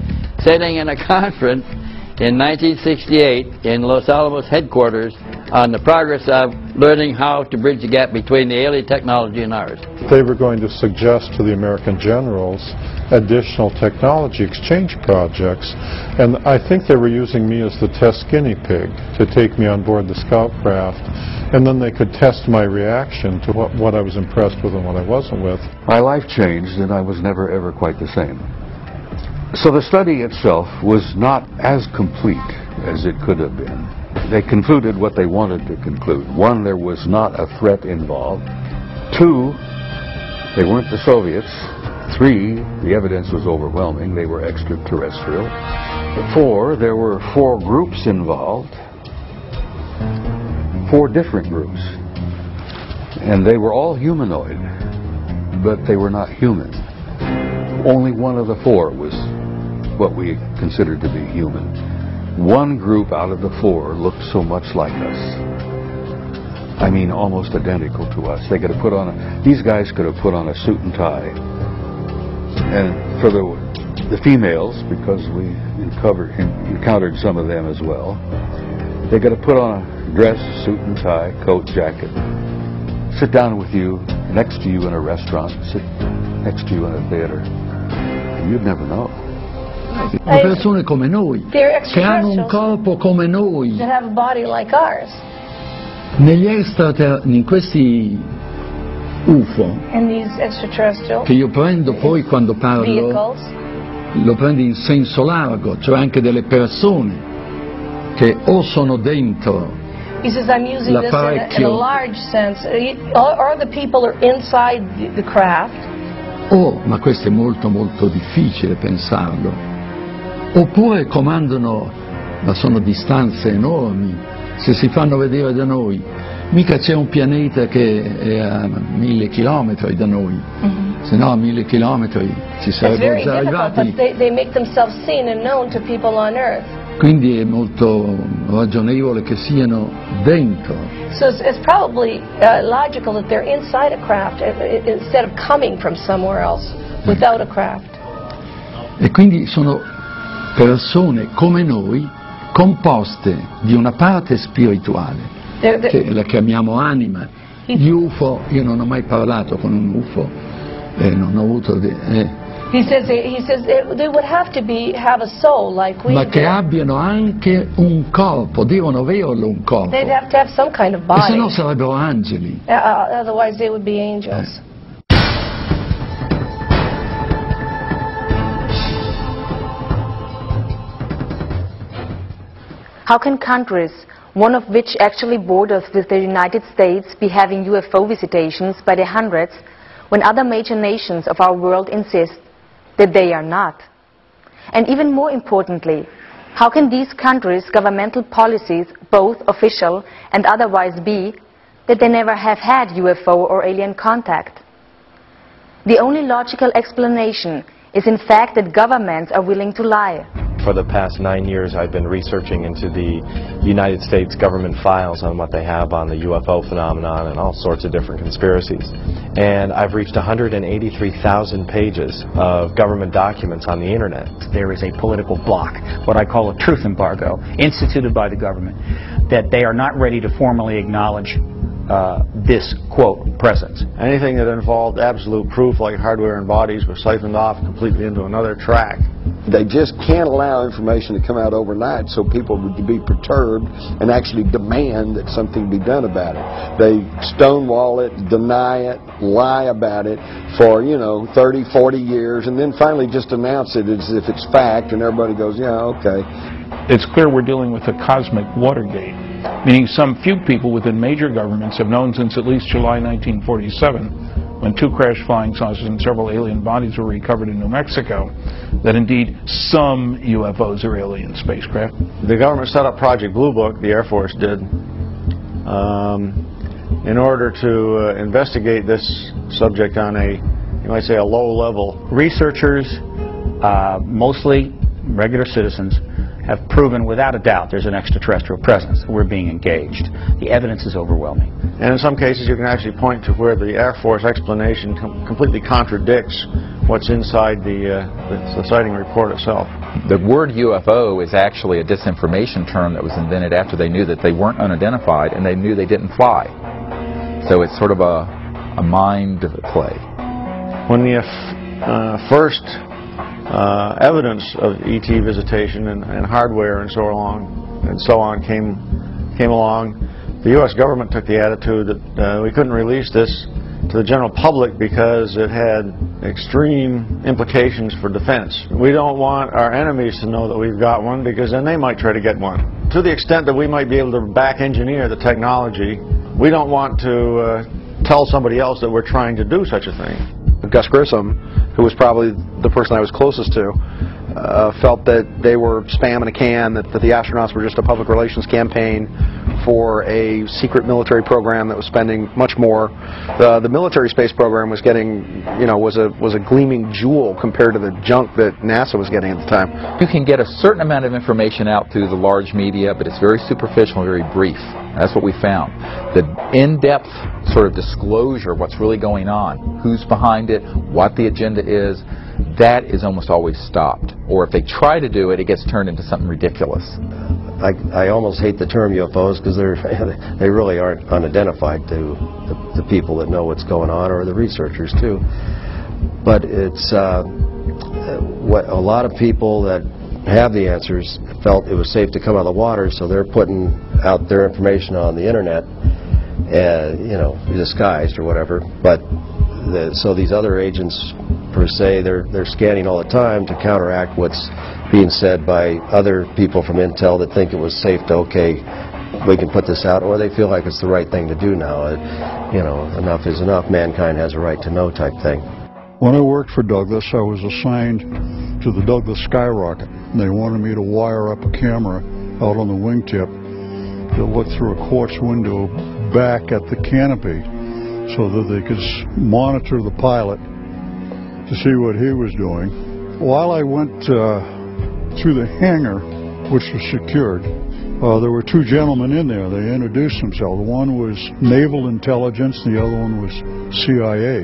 sitting in a conference, in 1968 in Los Alamos headquarters on the progress of learning how to bridge the gap between the alien technology and ours. They were going to suggest to the American generals additional technology exchange projects, and I think they were using me as the test guinea pig to take me on board the scout craft, and then they could test my reaction to what I was impressed with and what I wasn't with. My life changed, and I was never ever quite the same. So the study itself was not as complete as it could have been. They concluded what they wanted to conclude. One, there was not a threat involved. Two, they weren't the Soviets. Three, the evidence was overwhelming. They were extraterrestrial. Four, there were 4 groups involved. 4 different groups. And they were all humanoid, but they were not human. Only one of the 4 was what we considered to be human. One group out of the 4 looked so much like us. I mean, almost identical to us. They could have put on these guys could have put on a suit and tie. And for the females, because we encountered some of them as well, they could have put on a dress, suit and tie, coat, jacket, sit down with you, next to you in a restaurant, sit next to you in a theater. You'd never know. Sono persone come noi, che hanno un corpo come noi. That have a body like ours. In questi UFO, And these extraterrestrial che io prendo poi quando parlo, vehicles, lo prendo in senso largo, cioè anche delle persone che o sono dentro he says I'm using this in a large sense. Or the people are inside the craft. ma questo è molto molto difficile pensarlo, oppure comandano, ma sono distanze enormi. Se si fanno vedere da noi, mica c'è un pianeta che è a 1000 chilometri da noi, se no a 1000 chilometri ci sarebbero già arrivati. They make themselves seen and known to people on Earth. Quindi è molto ragionevole che siano dentro. So it's probably logical that they're inside a craft instead of coming from somewhere else without a craft. E quindi sono persone come noi, composte di una parte spirituale, che la chiamiamo anima. Gli UFO, io non ho mai parlato con un UFO, non ho avuto... He says they would have to have a soul like we ma do. che abbiano anche un corpo, devono averlo un corpo. They'd have to have some kind of E body. se no sarebbero angeli. Otherwise they would be angels. How can countries, one of which actually borders with the United States, be having UFO visitations by the hundreds when other major nations of our world insist that they are not? And even more importantly, how can these countries' governmental policies, both official and otherwise, be that they never have had UFO or alien contact? The only logical explanation is in fact that governments are willing to lie. For the past 9 years, I've been researching into the United States government files on what they have on the UFO phenomenon and all sorts of different conspiracies. And I've reached 183,000 pages of government documents on the internet. There is a political block, what I call a truth embargo, instituted by the government, that they are not ready to formally acknowledge this, quote, presence. Anything that involved absolute proof, like hardware and bodies, was siphoned off completely into another track. They just can't allow information to come out overnight so people would be perturbed and actually demand that something be done about it. They stonewall it, deny it, lie about it for, 30, 40 years, and then finally just announce it as if it's fact, and everybody goes, yeah, okay. It's clear we're dealing with a cosmic Watergate, meaning some few people within major governments have known since at least July 1947, when 2 crash flying saucers and several alien bodies were recovered in New Mexico, that indeed some UFOs are alien spacecraft. The government set up Project Blue Book, the Air Force did, in order to investigate this subject on a, you might say, a low level. Researchers, mostly regular citizens, have proven without a doubt there's an extraterrestrial presence. We're being engaged. The evidence is overwhelming. And in some cases you can actually point to where the Air Force explanation completely contradicts what's inside the sighting report itself. The word UFO is actually a disinformation term that was invented after they knew that they weren't unidentified and they knew they didn't fly. So it's sort of a mind play. When the first evidence of ET visitation and hardware and so on came along, the U.S. government took the attitude that we couldn't release this to the general public because it had extreme implications for defense. We don't want our enemies to know that we've got one because then they might try to get one. To the extent that we might be able to back engineer the technology, we don't want to tell somebody else that we're trying to do such a thing. Gus Grissom, who was probably the person I was closest to, felt that they were spam in a can, that the astronauts were just a public relations campaign for a secret military program that was spending much more. The military space program was getting, was a gleaming jewel compared to the junk that NASA was getting at the time. You can get a certain amount of information out through the large media, but it's very superficial and very brief. That's what we found. The in-depth sort of disclosure of what's really going on, who's behind it, what the agenda is, that is almost always stopped. Or if they try to do it, it gets turned into something ridiculous. I almost hate the term UFOs because they really aren't unidentified to the people that know what's going on, or the researchers too. But it's what a lot of people that have the answers felt it was safe to come out of the water, so they're putting out their information on the internet, disguised or whatever. But so these other agents, per se, they're scanning all the time to counteract what's being said by other people from Intel that think it was safe to, okay, we can put this out, or they feel like it's the right thing to do now. Enough is enough. Mankind has a right to know type thing. When I worked for Douglas, I was assigned to the Douglas Skyrocket. They wanted me to wire up a camera out on the wingtip to look through a quartz window back at the canopy so that they could monitor the pilot to see what he was doing. While I went through the hangar, which was secured, there were two gentlemen in there. They introduced themselves. One was Naval Intelligence, the other one was CIA.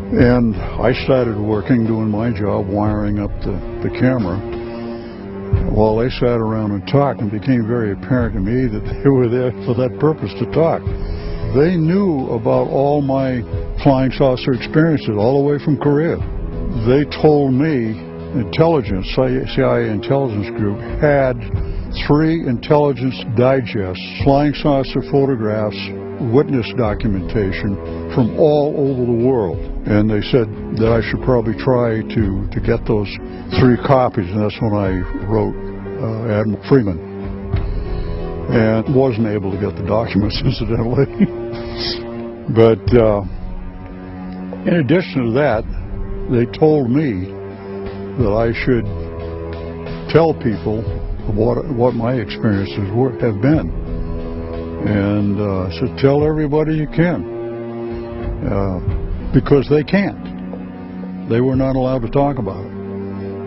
And I started working, doing my job, wiring up the camera. While they sat around and talked, it became very apparent to me that they were there for that purpose, to talk. They knew about all my flying saucer experiences, all the way from Korea. They told me intelligence, CIA intelligence group, had 3 intelligence digests, flying saucer photographs, witness documentation from all over the world. And they said that I should probably try to get those 3 copies, and that's when I wrote Admiral Freeman. And wasn't able to get the documents, incidentally. But in addition to that, they told me that I should tell people what my experiences have been. And I said, tell everybody you can. Because they can't. They were not allowed to talk about it.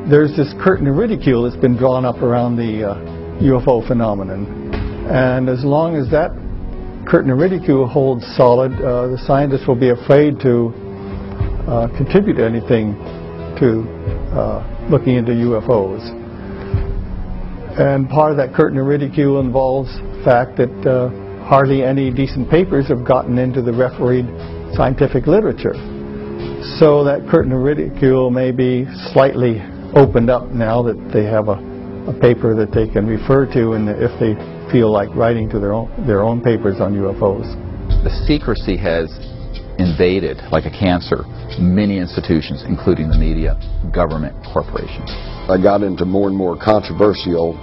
There's this curtain of ridicule that's been drawn up around the UFO phenomenon. And as long as that curtain of ridicule holds solid, the scientists will be afraid to contribute anything to looking into UFOs. And part of that curtain of ridicule involves the fact that hardly any decent papers have gotten into the refereed scientific literature. So that curtain of ridicule may be slightly opened up now that they have a paper that they can refer to, and if they feel like writing to their own papers on UFOs. The secrecy has invaded, like a cancer, many institutions, including the media, government, corporations. I got into more and more controversial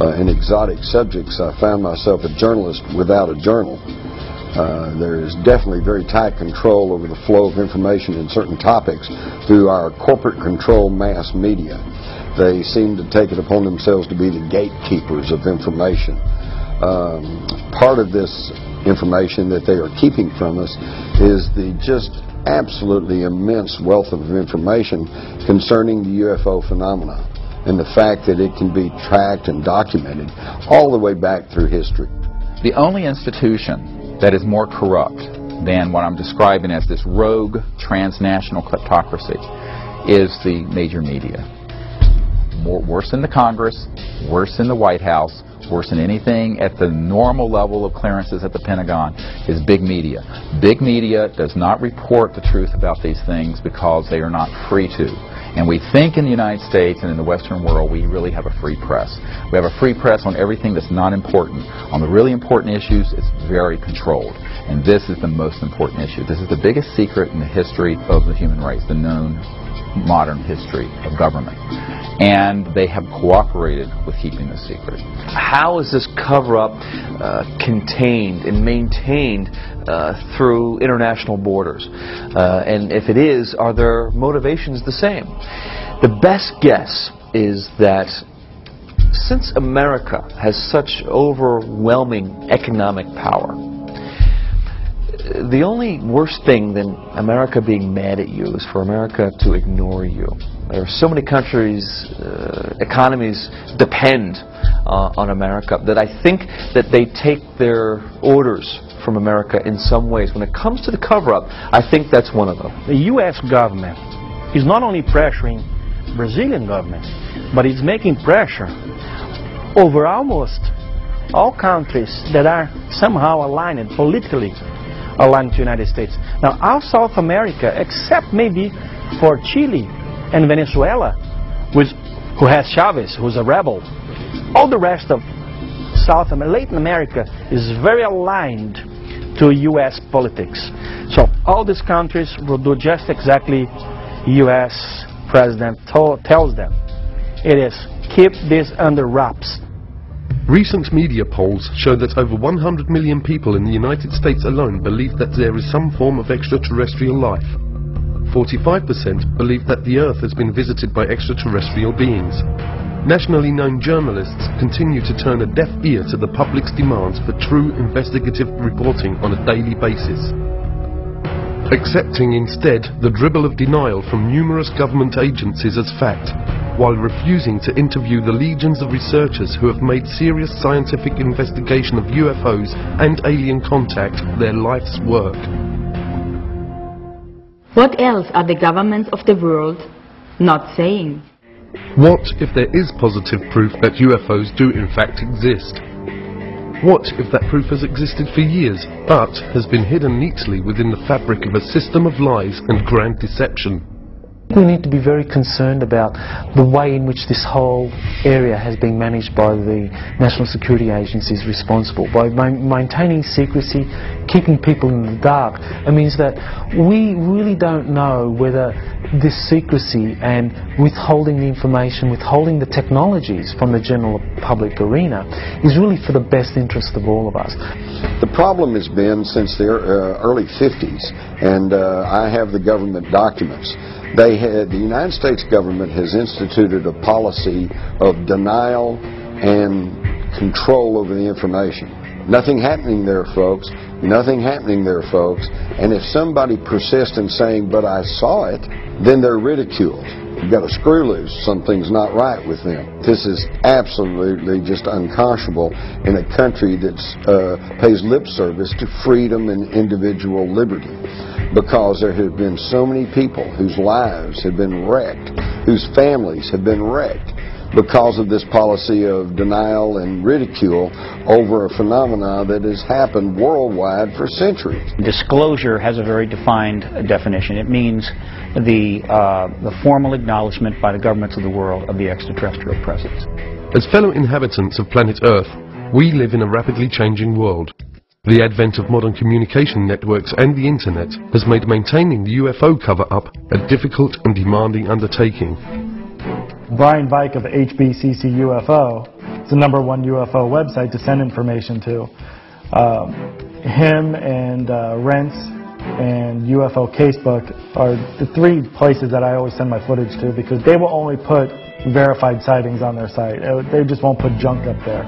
and exotic subjects. I found myself a journalist without a journal. There is definitely very tight control over the flow of information in certain topics through our corporate control mass media. They seem to take it upon themselves to be the gatekeepers of information. Part of this information that they are keeping from us is the just absolutely immense wealth of information concerning the UFO phenomena and the fact that it can be tracked and documented all the way back through history. The only institution that is more corrupt than what I'm describing as this rogue transnational kleptocracy is the major media. worse than the Congress, worse than the White House, worse than anything at the normal level of clearances at the Pentagon, is big media. Big media does not report the truth about these things because they are not free to. And we think in the United States and in the Western world we really have a free press. We have a free press on everything that's not important. On the really important issues, it's very controlled. And this is the most important issue. This is the biggest secret in the history of the human race, the known modern history of government. And they have cooperated with keeping this secret. How is this cover-up contained and maintained through international borders? And if it is, are their motivations the same? The best guess is that since America has such overwhelming economic power, the only worst thing than America being mad at you is for America to ignore you. There are so many countries, economies depend on America that I think that they take their orders from America in some ways. When it comes to the cover-up, I think that's one of them. The U.S. government is not only pressuring Brazilian government, but it's making pressure over almost all countries that are somehow aligned politically aligned to the United States. Now, all South America, except maybe for Chile and Venezuela, who has Chavez, who's a rebel, all the rest of Latin America is very aligned to U.S. politics. So all these countries will do just exactly U.S. President tells them. It is, keep this under wraps. Recent media polls show that over 100 million people in the United States alone believe that there is some form of extraterrestrial life. 45% believe that the Earth has been visited by extraterrestrial beings. Nationally known journalists continue to turn a deaf ear to the public's demands for true investigative reporting on a daily basis, accepting instead the dribble of denial from numerous government agencies as fact, while refusing to interview the legions of researchers who have made serious scientific investigation of UFOs and alien contact their life's work. What else are the governments of the world not saying? What if there is positive proof that UFOs do in fact exist? What if that proof has existed for years, but has been hidden neatly within the fabric of a system of lies and grand deception? We need to be very concerned about the way in which this whole area has been managed by the national security agencies responsible. By maintaining secrecy, keeping people in the dark, it means that we really don't know whether this secrecy and withholding the information, withholding the technologies from the general public arena is really for the best interest of all of us. The problem has been since the early 50s, and I have the government documents. The United States government has instituted a policy of denial and control over the information. Nothing happening there, folks. Nothing happening there, folks. And if somebody persists in saying, but I saw it, then they're ridiculed. You've got a screw loose. Something's not right with them. This is absolutely just unconscionable in a country that pays lip service to freedom and individual liberty. Because there have been so many people whose lives have been wrecked, whose families have been wrecked, because of this policy of denial and ridicule over a phenomenon that has happened worldwide for centuries. Disclosure has a very defined definition. It means the formal acknowledgement by the governments of the world of the extraterrestrial presence. As fellow inhabitants of planet Earth, we live in a rapidly changing world. The advent of modern communication networks and the internet has made maintaining the UFO cover-up a difficult and demanding undertaking. Brian Vike of HBCC UFO is the #1 UFO website to send information to. Him and Rents and UFO Casebook are the 3 places that I always send my footage to, because they will only put verified sightings on their site. They just won't put junk up there.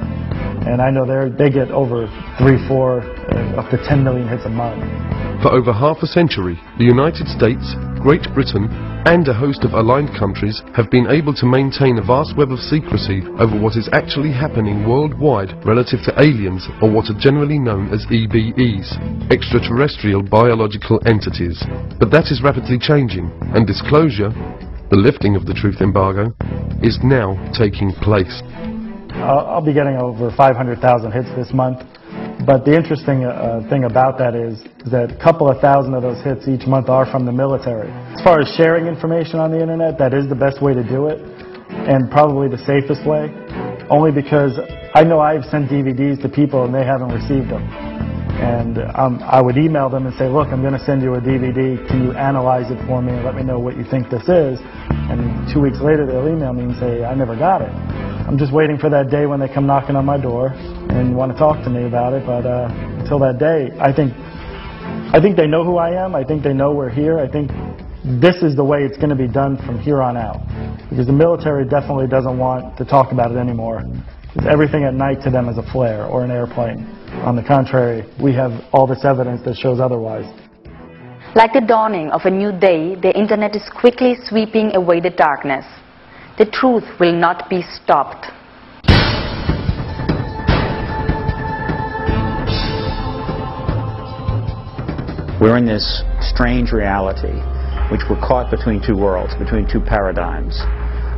And I know they get over 3, 4, up to 10 million hits a month. For over half a century, the United States, Great Britain, and a host of aligned countries have been able to maintain a vast web of secrecy over what is actually happening worldwide relative to aliens, or what are generally known as EBEs, extraterrestrial biological entities. But that is rapidly changing, and disclosure, the lifting of the truth embargo, is now taking place. I'll be getting over 500,000 hits this month. But the interesting thing about that is that a couple of thousand of those hits each month are from the military. As far as sharing information on the internet, that is the best way to do it, and probably the safest way, only because I know I've sent DVDs to people and they haven't received them. And I would email them and say, look, I'm going to send you a DVD. Can you analyze it for me and let me know what you think this is? And 2 weeks later, they'll email me and say, I never got it. I'm just waiting for that day when they come knocking on my door and want to talk to me about it. But until that day, I think they know who I am. I think they know we're here. I think this is the way it's going to be done from here on out. Because the military definitely doesn't want to talk about it anymore. Because everything at night to them is a flare or an airplane. On the contrary, we have all this evidence that shows otherwise. Like the dawning of a new day, the internet is quickly sweeping away the darkness. The truth will not be stopped. We're in this strange reality, which we're caught between two worlds, between two paradigms.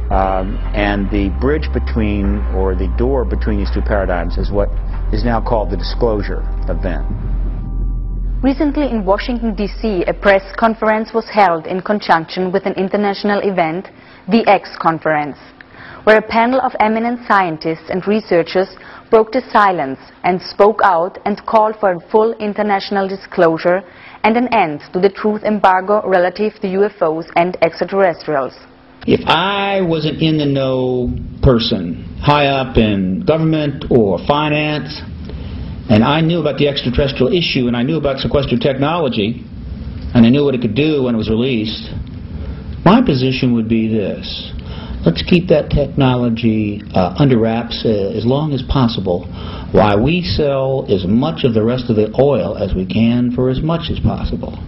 And the bridge between, or the door between these two paradigms is what is now called the disclosure event. Recently in Washington, D.C., a press conference was held in conjunction with an international event, the X Conference, where a panel of eminent scientists and researchers broke the silence and spoke out and called for a full international disclosure and an end to the truth embargo relative to UFOs and extraterrestrials. If I was an in-the-know person, high up in government or finance, and I knew about the extraterrestrial issue, and I knew about sequestered technology, and I knew what it could do when it was released, my position would be this. Let's keep that technology under wraps as long as possible, while we sell as much of the rest of the oil as we can for as much as possible.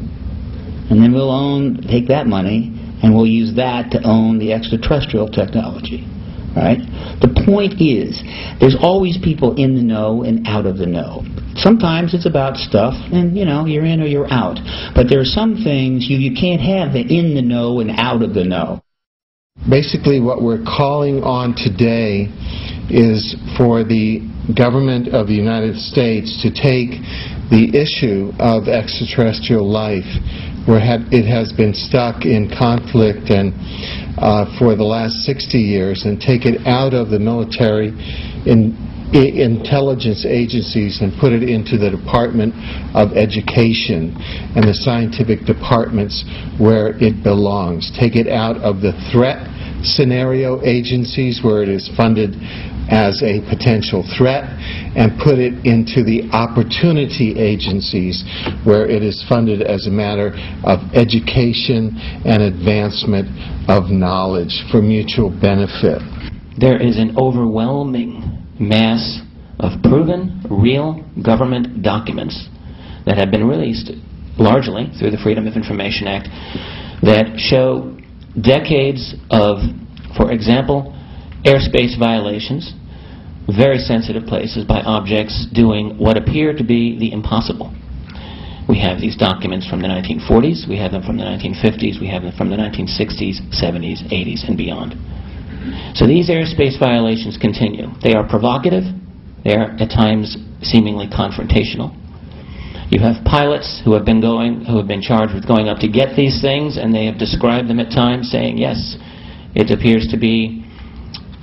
And then we'll take that money, and we'll use that to own the extraterrestrial technology. Right? The point is, there's always people in the know and out of the know. Sometimes it's about stuff, and you're in or you're out. But there are some things you can't have the in the know and out of the know. Basically, what we're calling on today is for the government of the United States to take the issue of extraterrestrial life, where it has been stuck in conflict and for the last 60 years, and take it out of the military intelligence agencies and put it into the Department of Education and the scientific departments where it belongs. Take it out of the threat scenario agencies where it is funded as a potential threat, and put it into the opportunity agencies where it is funded as a matter of education and advancement of knowledge for mutual benefit. There is an overwhelming mass of proven, real government documents that have been released largely through the Freedom of Information Act that show decades of, for example, airspace violations, very sensitive places by objects doing what appear to be the impossible. We have these documents from the 1940s, we have them from the 1950s, we have them from the 1960s, 70s, 80s, and beyond. So these airspace violations continue. They are provocative, they are at times seemingly confrontational. You have pilots who have been charged with going up to get these things, and they have described them at times saying, yes, it appears to be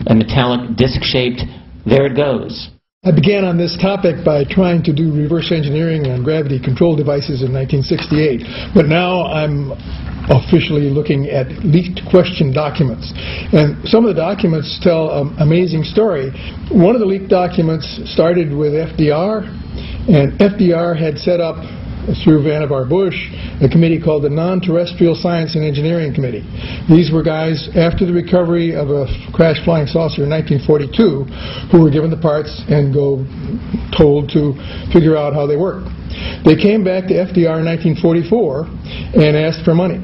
a metallic disc-shaped, there it goes. I began on this topic by trying to do reverse engineering on gravity control devices in 1968, but now I'm officially looking at leaked question documents. And some of the documents tell an amazing story. One of the leaked documents started with FDR, and FDR had set up, through Vannevar Bush, a committee called the Non-Terrestrial Science and Engineering Committee. These were guys, after the recovery of a crashed flying saucer in 1942, who were given the parts and told to figure out how they work. They came back to FDR in 1944 and asked for money.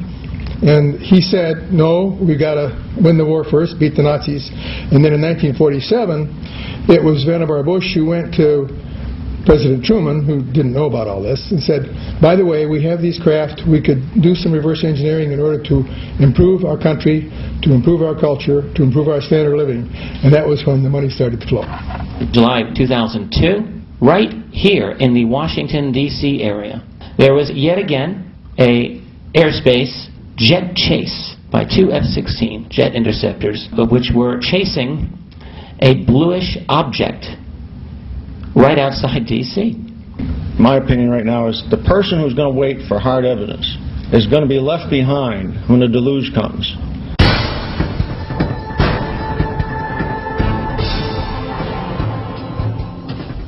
And he said, no, we've got to win the war first, beat the Nazis. And then in 1947, it was Vannevar Bush who went to President Truman, who didn't know about all this, and said, by the way, we have these craft, we could do some reverse engineering in order to improve our country, to improve our culture, to improve our standard of living. And that was when the money started to flow. July 2002, right here in the Washington, D.C. area, there was yet again a airspace jet chase by two F-16 jet interceptors, which were chasing a bluish object right outside D.C. My opinion right now is the person who's going to wait for hard evidence is going to be left behind when the deluge comes.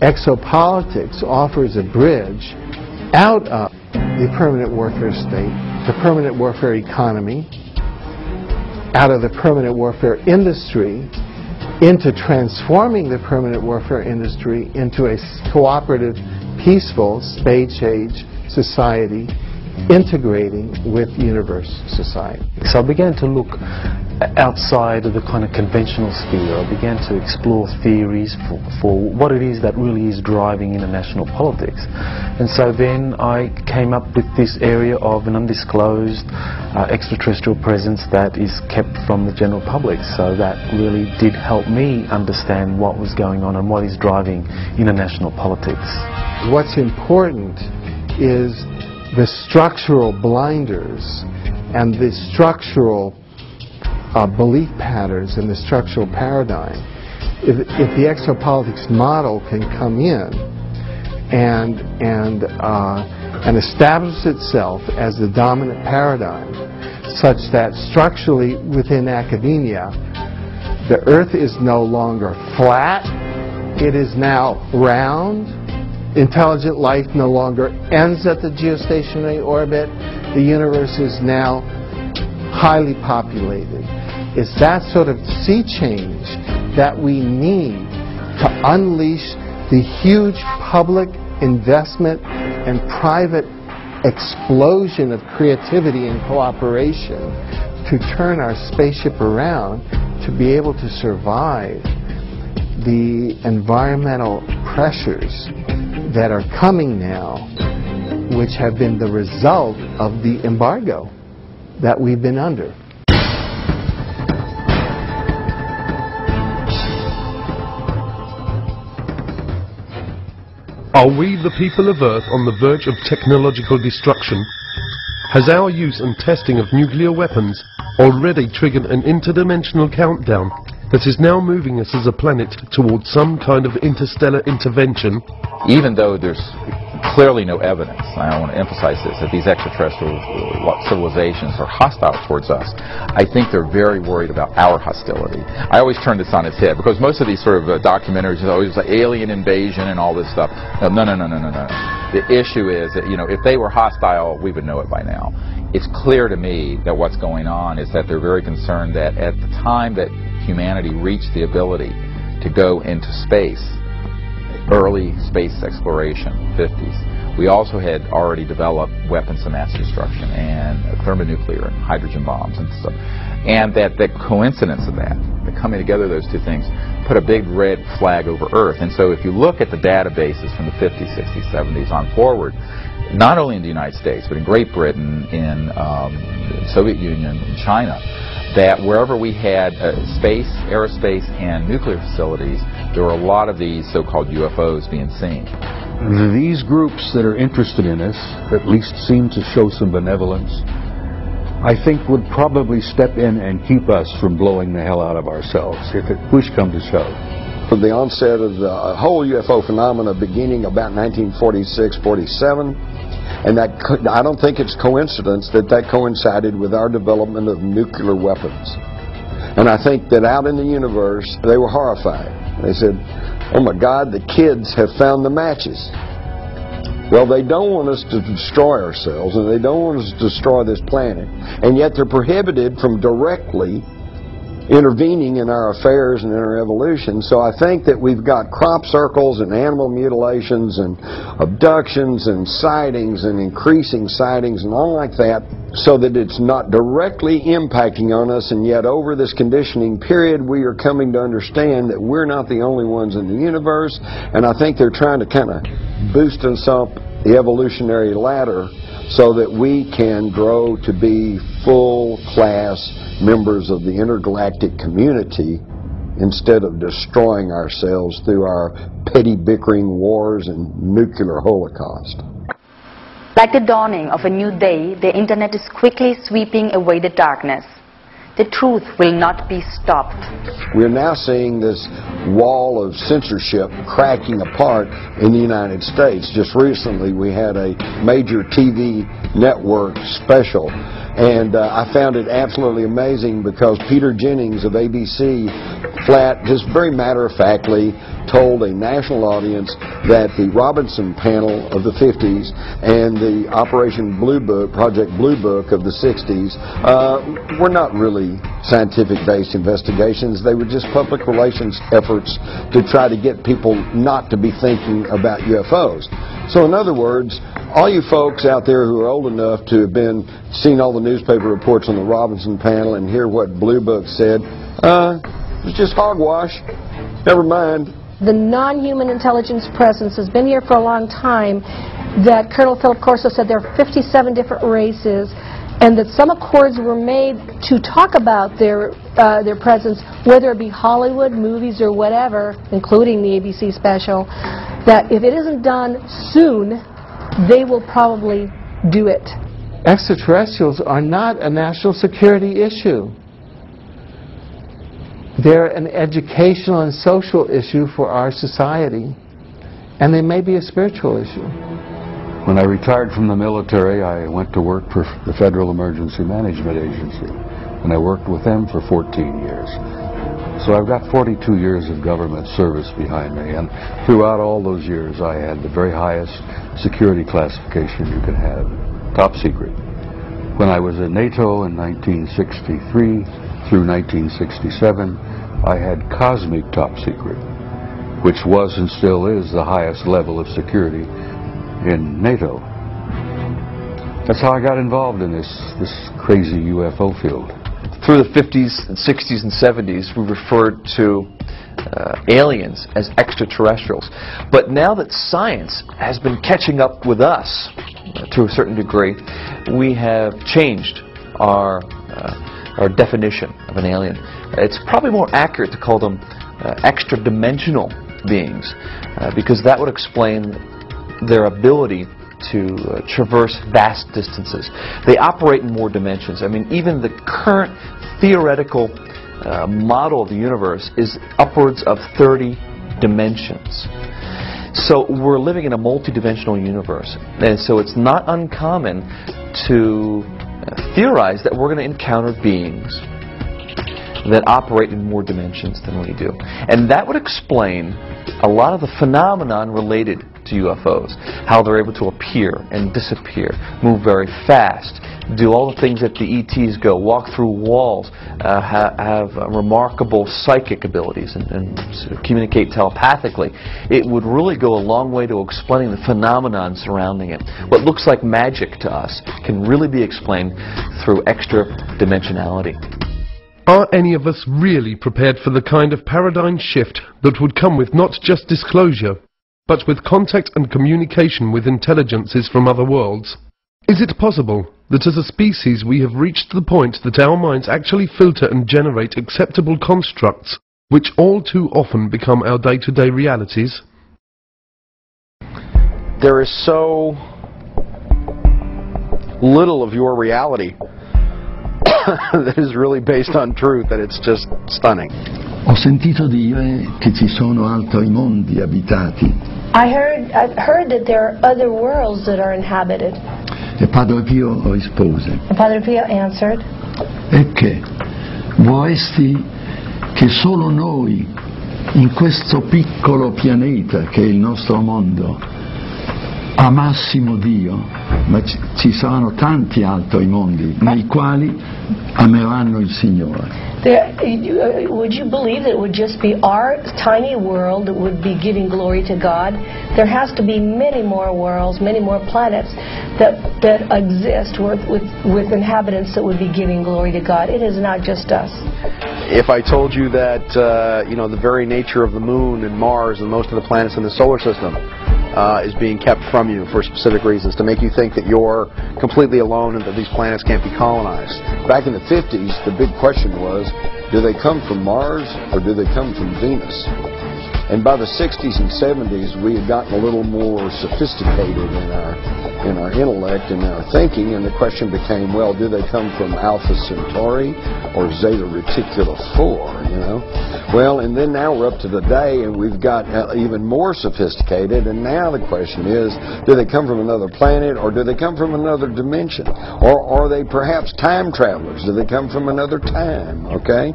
Exopolitics offers a bridge out of the permanent warfare state, the permanent warfare economy, out of the permanent warfare industry, into transforming the permanent warfare industry into a cooperative, peaceful, space-age society, integrating with universe society. So I began to look outside of the kind of conventional sphere. I began to explore theories for what it is that really is driving international politics. And so then I came up with this area of an undisclosed extraterrestrial presence that is kept from the general public. So that really did help me understand what was going on and what is driving international politics. What's important is the structural blinders and the structural belief patterns and the structural paradigm. If the exopolitics model can come in and establish itself as the dominant paradigm, such that structurally within academia, the Earth is no longer flat, it is now round. Intelligent life no longer ends at the geostationary orbit. The universe is now highly populated. It's that sort of sea change that we need to unleash the huge public investment and private explosion of creativity and cooperation to turn our spaceship around to be able to survive the environmental pressures that are coming now, which have been the result of the embargo that we've been under. Are we, the people of Earth, on the verge of technological destruction? Has our use and testing of nuclear weapons already triggered an interdimensional countdown that is now moving us as a planet towards some kind of interstellar intervention? Even though there's clearly no evidence, I want to emphasize this, that these extraterrestrial civilizations are hostile towards us, I think they're very worried about our hostility. I always turn this on its head, because most of these sort of documentaries are always like alien invasion and all this stuff. No. The issue is that, you know, if they were hostile, we would know it by now. It's clear to me that what's going on is that they're very concerned that at the time that humanity reached the ability to go into space, early space exploration, 50s, we also had already developed weapons of mass destruction and thermonuclear and hydrogen bombs and stuff. And that the coincidence of that, the coming together of those two things, put a big red flag over Earth. And so if you look at the databases from the 50s, 60s, 70s on forward, not only in the United States, but in Great Britain, in the Soviet Union, in China, that wherever we had space, aerospace, and nuclear facilities, there were a lot of these so-called UFOs being seen. These groups that are interested in us, at least seem to show some benevolence, I think would probably step in and keep us from blowing the hell out of ourselves, if it push come to shove. For the onset of the whole UFO phenomena beginning about 1946, 47, and that I don't think it's coincidence that that coincided with our development of nuclear weapons. And I think that out in the universe, they were horrified. They said, oh my God, the kids have found the matches. Well, they don't want us to destroy ourselves, and they don't want us to destroy this planet, and yet they're prohibited from directly intervening in our affairs and in our evolution. So I think that we've got crop circles and animal mutilations and abductions and sightings and increasing sightings and all like that, so that it's not directly impacting on us, and yet over this conditioning period we are coming to understand that we're not the only ones in the universe. And I think they're trying to kind of boost us up the evolutionary ladder so that we can grow to be full-class members of the intergalactic community instead of destroying ourselves through our petty bickering wars and nuclear holocaust. Like the dawning of a new day, the internet is quickly sweeping away the darkness. The truth will not be stopped. We're now seeing this wall of censorship cracking apart in the United States. Just recently we had a major TV network special, and I found it absolutely amazing because Peter Jennings of ABC just very matter-of-factly told a national audience that the Robinson panel of the 50s and the Operation Blue Book, Project Blue Book of the 60s were not really scientific-based investigations. They were just public relations efforts to try to get people not to be thinking about UFOs. So in other words, all you folks out there who are old enough to have seen all the newspaper reports on the Robinson panel and hear what Blue Book said, it's just hogwash. Never mind. The non-human intelligence presence has been here for a long time. That Colonel Philip Corso said there are 57 different races, and that some accords were made to talk about their presence, whether it be Hollywood, movies, or whatever, including the ABC special, that if it isn't done soon, they will probably do it. Extraterrestrials are not a national security issue. They're an educational and social issue for our society, and they may be a spiritual issue. When I retired from the military, I went to work for the Federal Emergency Management Agency, and I worked with them for 14 years. So I've got 42 years of government service behind me, and throughout all those years I had the very highest security classification you could have, top secret. When I was at NATO in 1963 through 1967, I had cosmic top secret, which was and still is the highest level of security in NATO. That's how I got involved in this crazy UFO field. Through the 50s and 60s and 70s, we referred to aliens as extraterrestrials. But now that science has been catching up with us to a certain degree, we have changed our definition of an alien. It's probably more accurate to call them extra-dimensional beings, because that would explain their ability to traverse vast distances. They operate in more dimensions. I mean, even the current theoretical model of the universe is upwards of 30 dimensions. So we're living in a multidimensional universe, and so it's not uncommon to theorize that we're going to encounter beings that operate in more dimensions than we do. And that would explain a lot of the phenomenon related to UFOs, how they're able to appear and disappear, move very fast, do all the things that the ETs go, walk through walls, have remarkable psychic abilities, and communicate telepathically. It would really go a long way to explaining the phenomenon surrounding it. What looks like magic to us can really be explained through extra dimensionality. Are any of us really prepared for the kind of paradigm shift that would come with not just disclosure, but with contact and communication with intelligences from other worlds? Is it possible that as a species we have reached the point that our minds actually filter and generate acceptable constructs, which all too often become our day-to-day realities? There is so little of your reality that is really based on truth that it's just stunning. Ho sentito dire che ci sono altri mondi abitati. I've heard that there are other worlds that are inhabited. E Padre Pio rispose. And Padre Pio answered. E che vorresti che solo noi, in questo piccolo pianeta che è il nostro mondo, amassimo Dio, ma ci saranno tanti altri mondi nei quali ameranno il Signore. Would you believe that it would just be our tiny world that would be giving glory to God? There has to be many more worlds, many more planets that exist with inhabitants that would be giving glory to God. It is not just us. If I told you that the very nature of the moon and Mars and most of the planets in the solar system is being kept from you for specific reasons, to make you think that you're completely alone and that these planets can't be colonized. Back in the 50s, the big question was, do they come from Mars or do they come from Venus? And by the 60s and 70s, we had gotten a little more sophisticated in our intellect and our thinking, and the question became, well, do they come from Alpha Centauri or Zeta Reticuli 4, you know? Well, and then now we're up to today, and we've got even more sophisticated, and now the question is, do they come from another planet, or do they come from another dimension? Or are they perhaps time travelers? Do they come from another time, okay?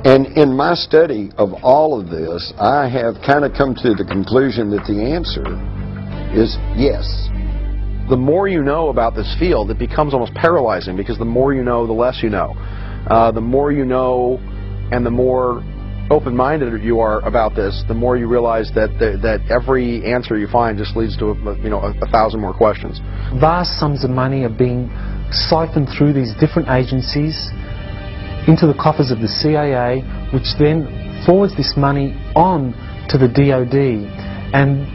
And in my study of all of this, I have kind of come to the conclusion that the answer is yes. The more you know about this field, it becomes almost paralyzing, because the more you know, the less you know. The more you know and the more open-minded you are about this, the more you realize that every answer you find just leads to a thousand more questions. Vast sums of money are being siphoned through these different agencies into the coffers of the CIA, which then forwards this money on to the DOD, and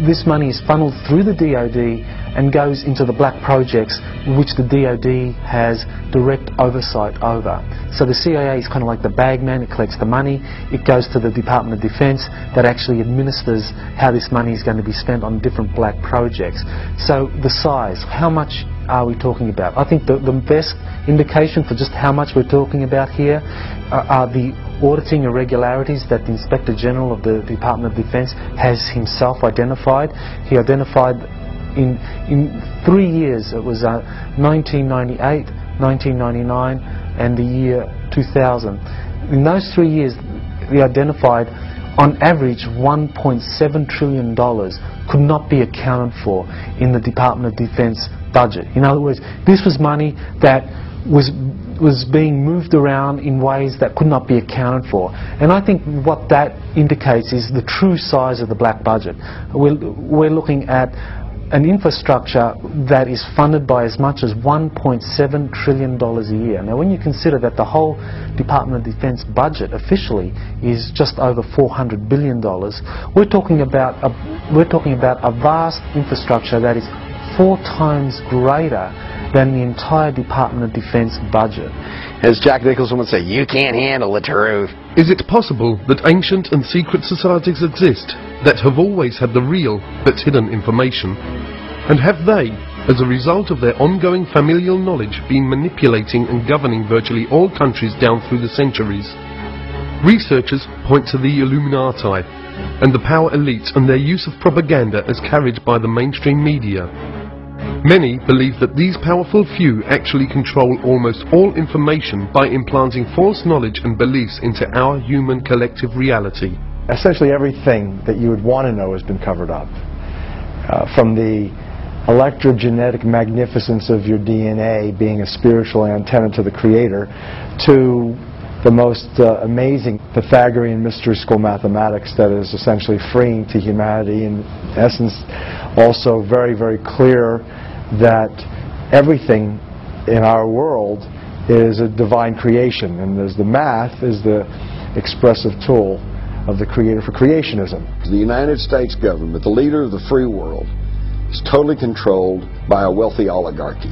this money is funneled through the DOD and goes into the black projects which the DOD has direct oversight over. So the CIA is kind of like the bagman. It collects the money, it goes to the Department of Defense that actually administers how this money is going to be spent on different black projects. So the size, how much are we talking about? I think the best indication for just how much we're talking about here are the auditing irregularities that the Inspector General of the Department of Defense has himself identified. He identified in 3 years, it was 1998, 1999 and the year 2000. In those 3 years, he identified on average $1.7 trillion could not be accounted for in the Department of Defense budget. In other words, this was money that was being moved around in ways that could not be accounted for. And I think what that indicates is the true size of the black budget. We're looking at an infrastructure that is funded by as much as $1.7 trillion a year. Now, when you consider that the whole Department of Defense budget officially is just over $400 billion, we're talking about a vast infrastructure that is 4 times greater than the entire Department of Defense budget. As Jack Nicholson would say, you can't handle the truth. Is it possible that ancient and secret societies exist that have always had the real but hidden information? And have they, as a result of their ongoing familial knowledge, been manipulating and governing virtually all countries down through the centuries? Researchers point to the Illuminati and the power elites and their use of propaganda as carried by the mainstream media. Many believe that these powerful few actually control almost all information by implanting false knowledge and beliefs into our human collective reality. Essentially everything that you would want to know has been covered up. From the electrogenetic magnificence of your DNA being a spiritual antenna to the Creator, to the most amazing Pythagorean mystery school mathematics that is essentially freeing to humanity, in essence also very, very clear that everything in our world is a divine creation, and as the math is the expressive tool of the Creator for creationism. The United States government, the leader of the free world, is totally controlled by a wealthy oligarchy.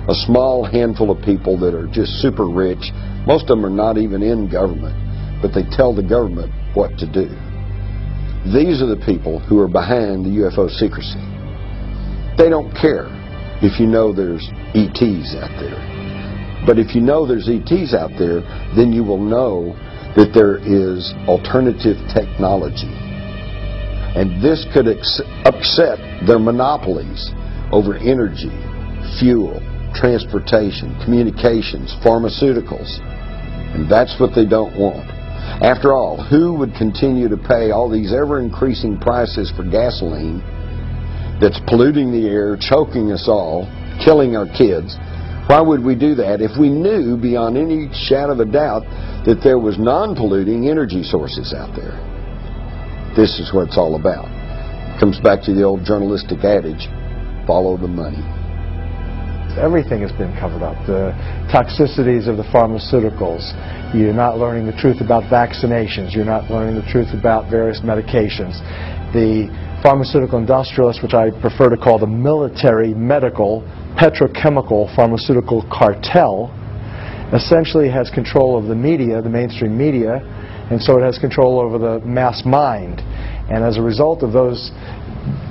A small handful of people that are just super rich. Most of them are not even in government, but they tell the government what to do. These are the people who are behind the UFO secrecy. They don't care if you know there's ETs out there. But if you know there's ETs out there, then you will know that there is alternative technology. And this could upset their monopolies over energy, fuel, transportation, communications, pharmaceuticals. And that's what they don't want. After all, who would continue to pay all these ever-increasing prices for gasoline that's polluting the air, choking us all, killing our kids? Why would we do that if we knew beyond any shadow of a doubt that there was non-polluting energy sources out there? This is what it's all about. It comes back to the old journalistic adage, follow the money. Everything has been covered up. The toxicities of the pharmaceuticals. You're not learning the truth about vaccinations. You're not learning the truth about various medications. the pharmaceutical industrialists, which I prefer to call the military, medical, petrochemical, pharmaceutical cartel, essentially has control of the media, the mainstream media, and so it has control over the mass mind. And as a result of those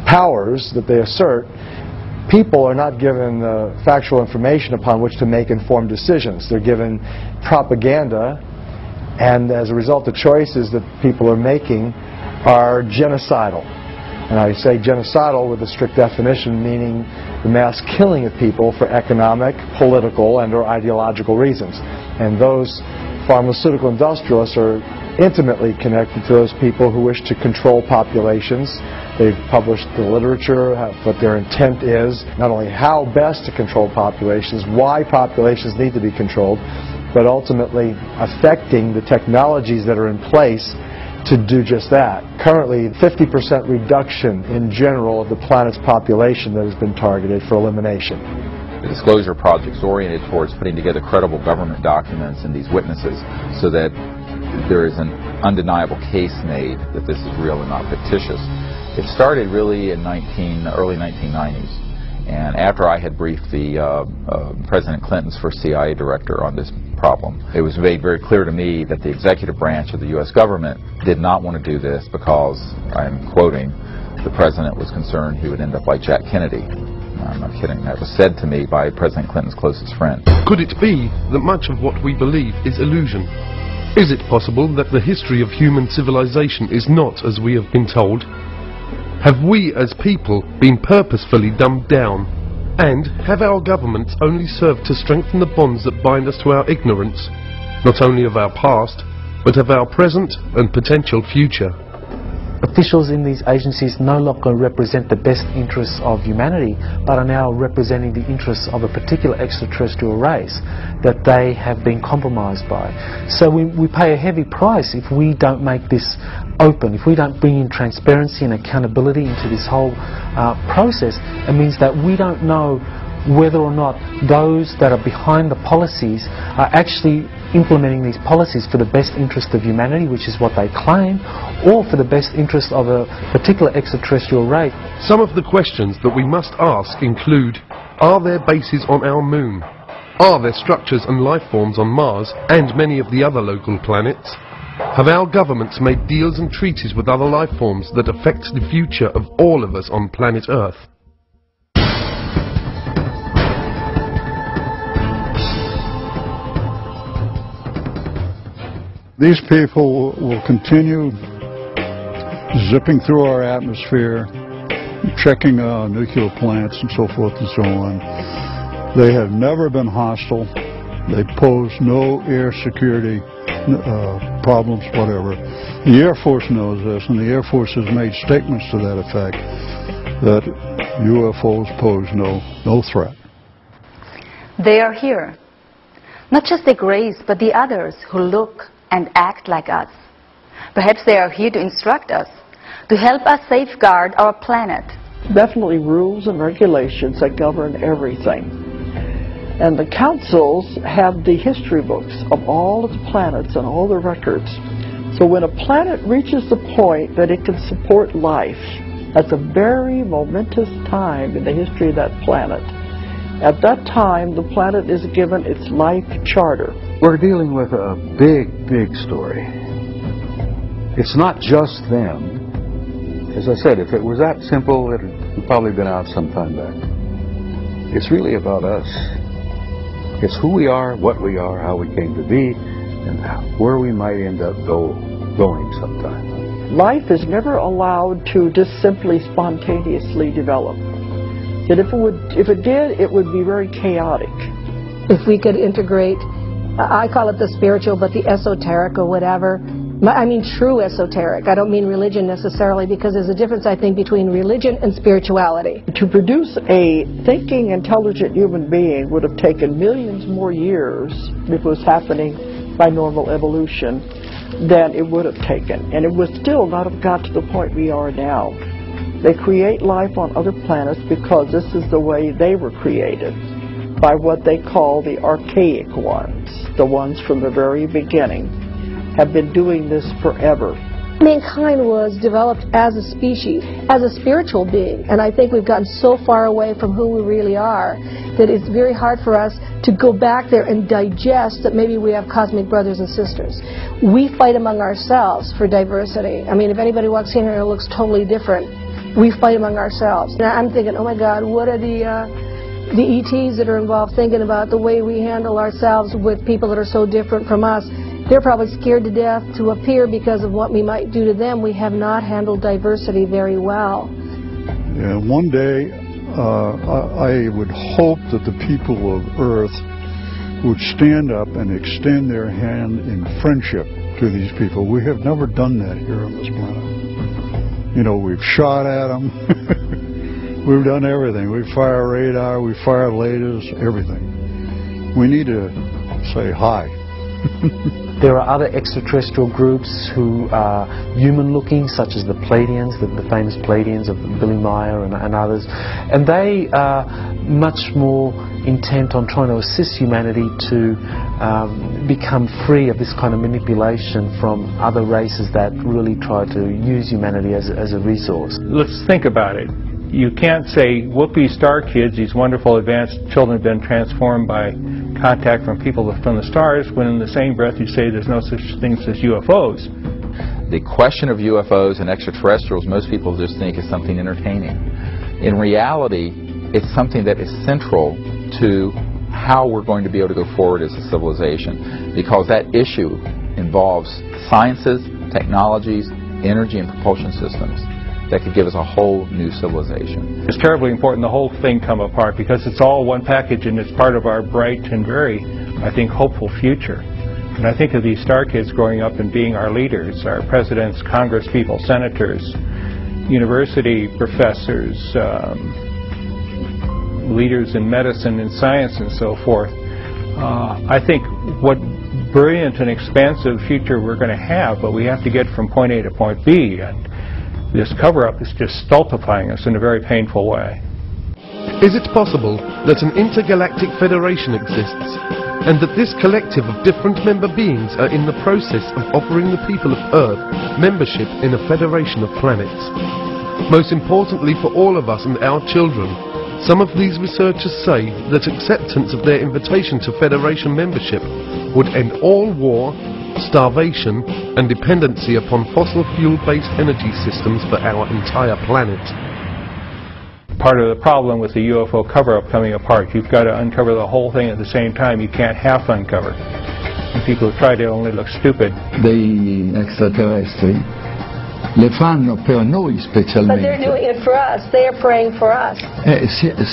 powers that they assert, people are not given the factual information upon which to make informed decisions. They're given propaganda, and as a result, the choices that people are making are genocidal. And I say genocidal with a strict definition, meaning the mass killing of people for economic, political, and or ideological reasons. And those pharmaceutical industrialists are intimately connected to those people who wish to control populations. They've published the literature, what their intent is, not only how best to control populations, why populations need to be controlled, but ultimately affecting the technologies that are in place to do just that. Currently, 50% reduction in general of the planet's population that has been targeted for elimination. The disclosure project is oriented towards putting together credible government documents and these witnesses so that there is an undeniable case made that this is real and not fictitious. It started really in early 1990s, and after I had briefed the President Clinton's first CIA director on this problem, it was made very clear to me that the executive branch of the U.S. government did not want to do this because, I'm quoting, the President was concerned he would end up like Jack Kennedy. I'm not kidding. That was said to me by President Clinton's closest friend. Could it be that much of what we believe is illusion? Is it possible that the history of human civilization is not as we have been told? Have we as people been purposefully dumbed down? And have our governments only served to strengthen the bonds that bind us to our ignorance, not only of our past, but of our present and potential future? Officials in these agencies no longer represent the best interests of humanity, but are now representing the interests of a particular extraterrestrial race that they have been compromised by. So we pay a heavy price if we don't make this open, if we don't bring in transparency and accountability into this whole process. It means that we don't know whether or not those that are behind the policies are actually implementing these policies for the best interest of humanity, which is what they claim, or for the best interest of a particular extraterrestrial race. Some of the questions that we must ask include, are there bases on our moon? Are there structures and life forms on Mars and many of the other local planets? Have our governments made deals and treaties with other life forms that affect the future of all of us on planet Earth? These people will continue zipping through our atmosphere, checking nuclear plants and so forth and so on. They have never been hostile. They pose no air security problems, whatever. The Air Force knows this, and the Air Force has made statements to that effect, that UFOs pose no threat. They are here. Not just the Greys, but the others who look and act like us. Perhaps they are here to instruct us, to help us safeguard our planet. Definitely rules and regulations that govern everything. And the councils have the history books of all its planets and all the records. So when a planet reaches the point that it can support life, that's a very momentous time in the history of that planet. At that time, the planet is given its life charter. We're dealing with a big, big story. It's not just them. As I said, if it was that simple, it would probably been out some time back. It's really about us. It's who we are, what we are, how we came to be, and where we might end up going sometime. Life is never allowed to just simply spontaneously develop. That if it did, it would be very chaotic. If we could integrate, I call it the spiritual, but the esoteric or whatever. I mean true esoteric. I don't mean religion necessarily, because there's a difference, I think, between religion and spirituality. To produce a thinking, intelligent human being would have taken millions more years if it was happening by normal evolution than it would have taken. And it would still not have got to the point we are now. They create life on other planets because this is the way they were created, by what they call the archaic ones, the ones from the very beginning, have been doing this forever. Mankind was developed as a species, as a spiritual being, and I think we've gotten so far away from who we really are that it's very hard for us to go back there and digest that maybe we have cosmic brothers and sisters. We fight among ourselves for diversity. I mean, if anybody walks in here and looks totally different, we fight among ourselves. And I'm thinking, oh my God, what are the ETs that are involved thinking about the way we handle ourselves with people that are so different from us? They're probably scared to death to appear because of what we might do to them. We have not handled diversity very well. Yeah, one day I would hope that the people of Earth would stand up and extend their hand in friendship to these people. We have never done that here on this planet. You know, we've shot at them. We've done everything. We fire radar, we fire lasers, everything. We need to say hi. There are other extraterrestrial groups who are human-looking, such as the Pleiadians, the famous Pleiadians of Billy Meyer and others. And they are much more intent on trying to assist humanity to become free of this kind of manipulation from other races that really try to use humanity as a resource. Let's think about it. You can't say, whoopee star kids, these wonderful advanced children have been transformed by contact from people from the stars, when in the same breath you say there's no such things as UFOs. The question of UFOs and extraterrestrials, most people just think is something entertaining. In reality, it's something that is central to how we're going to be able to go forward as a civilization, because that issue involves sciences, technologies, energy and propulsion systems that could give us a whole new civilization. It's terribly important the whole thing come apart, because it's all one package and it's part of our bright and very, I think, hopeful future. And I think of these star kids growing up and being our leaders, our presidents, congresspeople, senators, university professors, leaders in medicine and science and so forth. I think what brilliant and expansive future we're going to have, but we have to get from point A to point B. And this cover-up is just stultifying us in a very painful way. Is it possible that an intergalactic federation exists, and that this collective of different member beings are in the process of offering the people of Earth membership in a federation of planets? Most importantly for all of us and our children, some of these researchers say that acceptance of their invitation to federation membership would end all war, starvation and dependency upon fossil fuel-based energy systems for our entire planet. Part of the problem with the UFO cover-up coming apart, you've got to uncover the whole thing at the same time. You can't half uncover. And people who try to only look stupid. Dei extraterrestri le fanno per noi specialmente. But they're doing it for us. They are praying for us.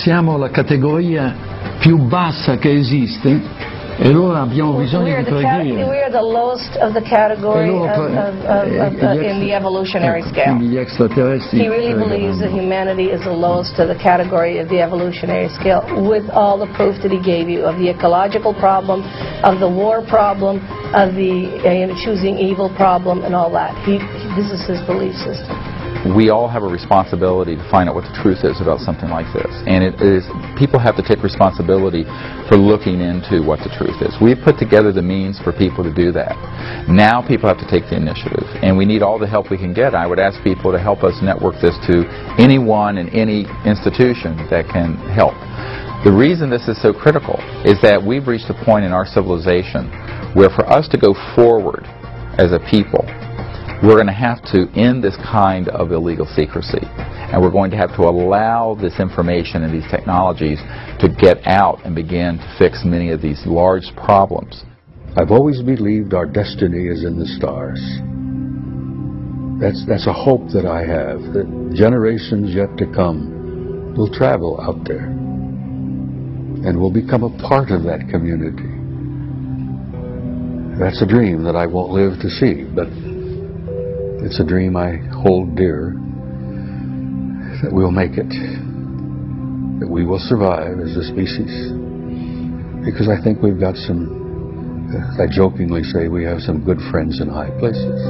Siamo la categoria più bassa che esiste. E allora abbiamo bisogno di pregare. We are the lowest of the category in the evolutionary scale. He really believes that humanity is the lowest of the category of the evolutionary scale, with all the proof that he gave you of the ecological problem, of the war problem, of the choosing evil problem, and all that. This is his belief system. We all have a responsibility to find out what the truth is about something like this. And people have to take responsibility for looking into what the truth is. We've put together the means for people to do that. Now people have to take the initiative. And we need all the help we can get. I would ask people to help us network this to anyone and any institution that can help. The reason this is so critical is that we've reached a point in our civilization where for us to go forward as a people, we're going to have to end this kind of illegal secrecy, and we're going to have to allow this information and these technologies to get out and begin to fix many of these large problems. I've always believed our destiny is in the stars. That's a hope that I have, that generations yet to come will travel out there and will become a part of that community. That's a dream that I won't live to see, but it's a dream I hold dear, that we'll make it, that we will survive as a species, because I think we've got some, I jokingly say we have some good friends in high places.